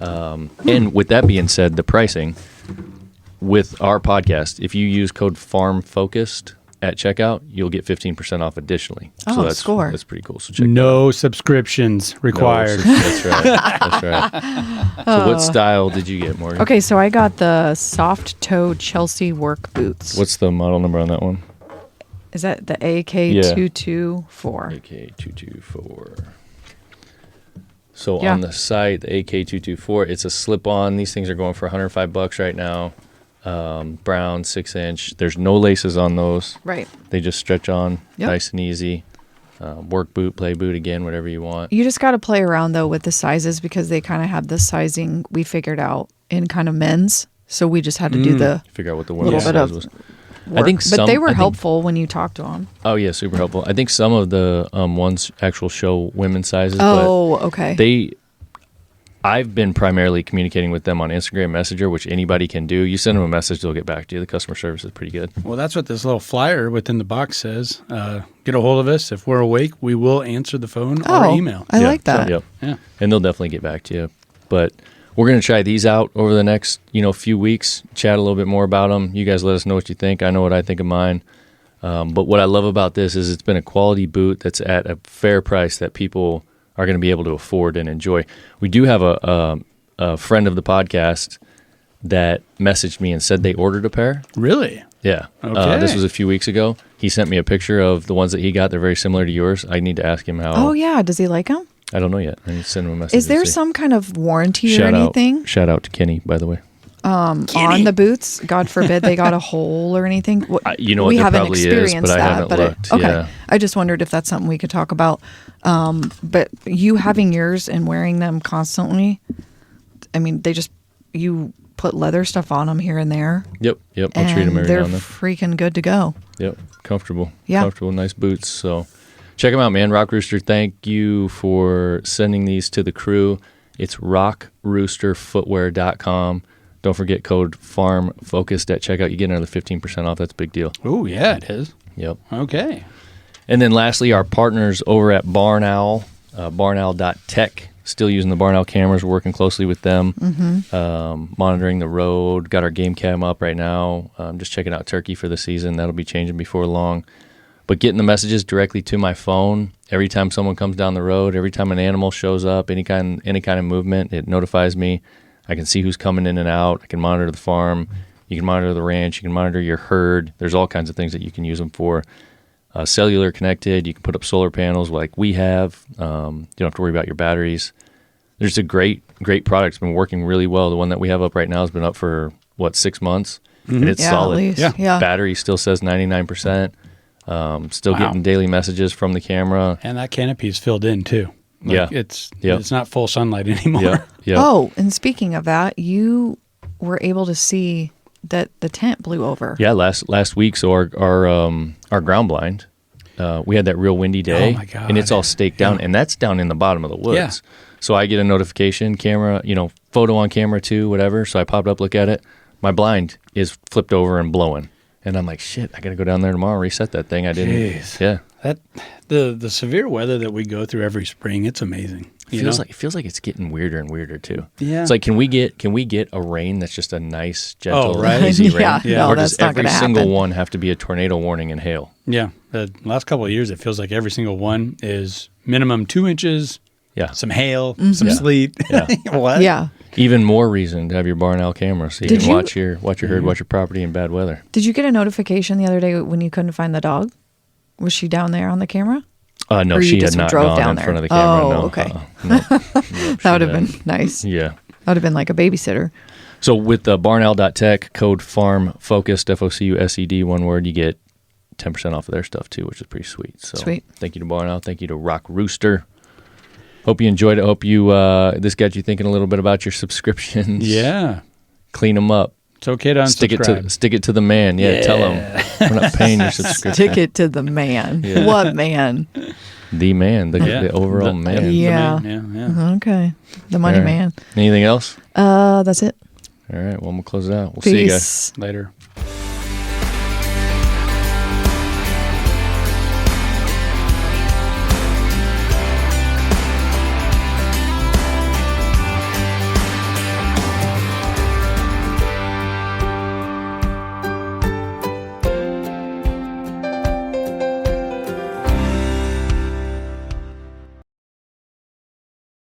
$200. And with that being said, the pricing with our podcast, if you use code FARMFOCUSED at checkout, you'll get 15% off additionally. Oh, so that's score. That's pretty cool. So check No subscriptions required. That's right. That's right. So what style did you get, Morgan? Okay, so I got the soft toe Chelsea work boots. What's the model number on that one? Is that the AK224? AK224. So Yeah. on the site, the AK224, it's a slip-on. These things are going for $105 right now. Brown, 6-inch. There's no laces on those. Right. They just stretch on Yep. nice and easy. Work boot, play boot again, whatever you want. You just got to play around though with the sizes because they kind of have the sizing we figured out in kind of men's. So we just had to do the Figure out what the little women's bit size of was. work. think but some- they were I think- helpful when you talked to them. Oh yeah, super helpful. I think some of the ones actual show women's sizes. Oh, okay. But I've been primarily communicating with them on Instagram Messenger, which anybody can do. You send them a message, they'll get back to you. The customer service is pretty good. Well, that's what this little flyer within the box says. Get a hold of us. If we're awake, we will answer the phone or email. I like that. Yep. Yeah. And they'll definitely get back to you. But we're going to try these out over the next, few weeks, chat a little bit more about them. You guys let us know what you think. I know what I think of mine. But what I love about this is it's been a quality boot that's at a fair price that people are going to be able to afford and enjoy. We do have a friend of the podcast that messaged me and said they ordered a pair. Really? Yeah. Okay. This was a few weeks ago. He sent me a picture of the ones that he got. They're very similar to yours. I need to ask him how. Oh, yeah. Does he like them? I don't know yet. I need to send him a message. Is there to see. some kind of warranty or Shout anything Shout out to Kenny, by the way. on the boots? God forbid they got a hole or anything. You know what, we there haven't probably is, experienced but I that. haven't but looked, okay, yeah. I just wondered if that's something we could talk about. But you having yours and wearing them constantly, I mean, you put leather stuff on them here and there. Yep. I'll and treat them every they're now and then. freaking good to go. Yep. Comfortable. Yeah. Comfortable, nice boots. So check them out, man. Rock Rooster, thank you for sending these to the crew. It's rockroosterfootwear.com. Don't forget code FARMFOCUSED at checkout. You get another 15% off. That's a big deal. Oh, yeah, it is. Yep. Okay. And then lastly, our partners over at Barn Owl, barnowl.tech. Still using the Barn Owl cameras. We're working closely with them, monitoring the road. Got our game cam up right now. Just checking out turkey for the season. That'll be changing before long. But getting the messages directly to my phone every time someone comes down the road, every time an animal shows up, any kind of movement, it notifies me. I can see who's coming in and out. I can monitor the farm. You can monitor the ranch. You can monitor your herd. There's all kinds of things that you can use them for. Cellular connected. You can put up solar panels like we have. You don't have to worry about your batteries. There's a great product. It's been working really well. The one that we have up right now has been up for, 6 months? And it's Yeah, solid. at least. Yeah. Yeah. Battery still says 99%. Still Wow. getting daily messages from the camera. And that canopy's filled in too. Yeah. It's Yep. it's not full sunlight anymore. Yeah. Oh, and speaking of that, you were able to see that the tent blew over. Yeah, last week, so our ground blind, we had that real windy day, Oh, my God. and it's all staked down, and that's down in the bottom of the woods. So I get a notification, camera, photo on camera too, whatever. So I popped up, look at it. My blind is flipped over and blowing. And I'm like, shit, I got to go down there tomorrow and reset that thing. I didn't. Jeez. Yeah. The severe weather that we go through every spring, it's amazing. It feels like it's getting weirder and weirder too. Yeah. It's like, can we get a rain that's just a nice, gentle, right. easy rain? Yeah, no, or that's does not every gonna single happen. one have to be a tornado warning and hail? Yeah. The last couple of years, it feels like every single one is minimum 2 inches, Yeah. some hail, some sleet. Yeah. What? Yeah. Even more reason to have your barn owl camera so you Did can you- watch your herd, watch your property in bad weather. Did you get a notification the other day when you couldn't find the dog? Was she down there on the camera? No, Or you she had just not drove gone down in there? front of the camera. Oh, no. okay. No, That would have been nice. Yeah. That would have been like a babysitter. So with the barnowl.tech code farm focused, FOCUSED, one word, you get 10% off of their stuff too, which is pretty sweet. So Sweet. Thank you to Barn Owl. Thank you to Rock Rooster. Hope you enjoyed it. Hope you this got you thinking a little bit about your subscriptions. Yeah. Clean them up. It's okay to unsubscribe. Stick it to the man. Yeah. Tell him we're not paying your subscription. Stick it to the man. Yeah. What man? The man, the overall man. The Yeah. man, yeah. Okay. The money All right. man. Anything else? That's it. All right. Well, I'm gonna close it out. We'll see you guys. Peace. Later.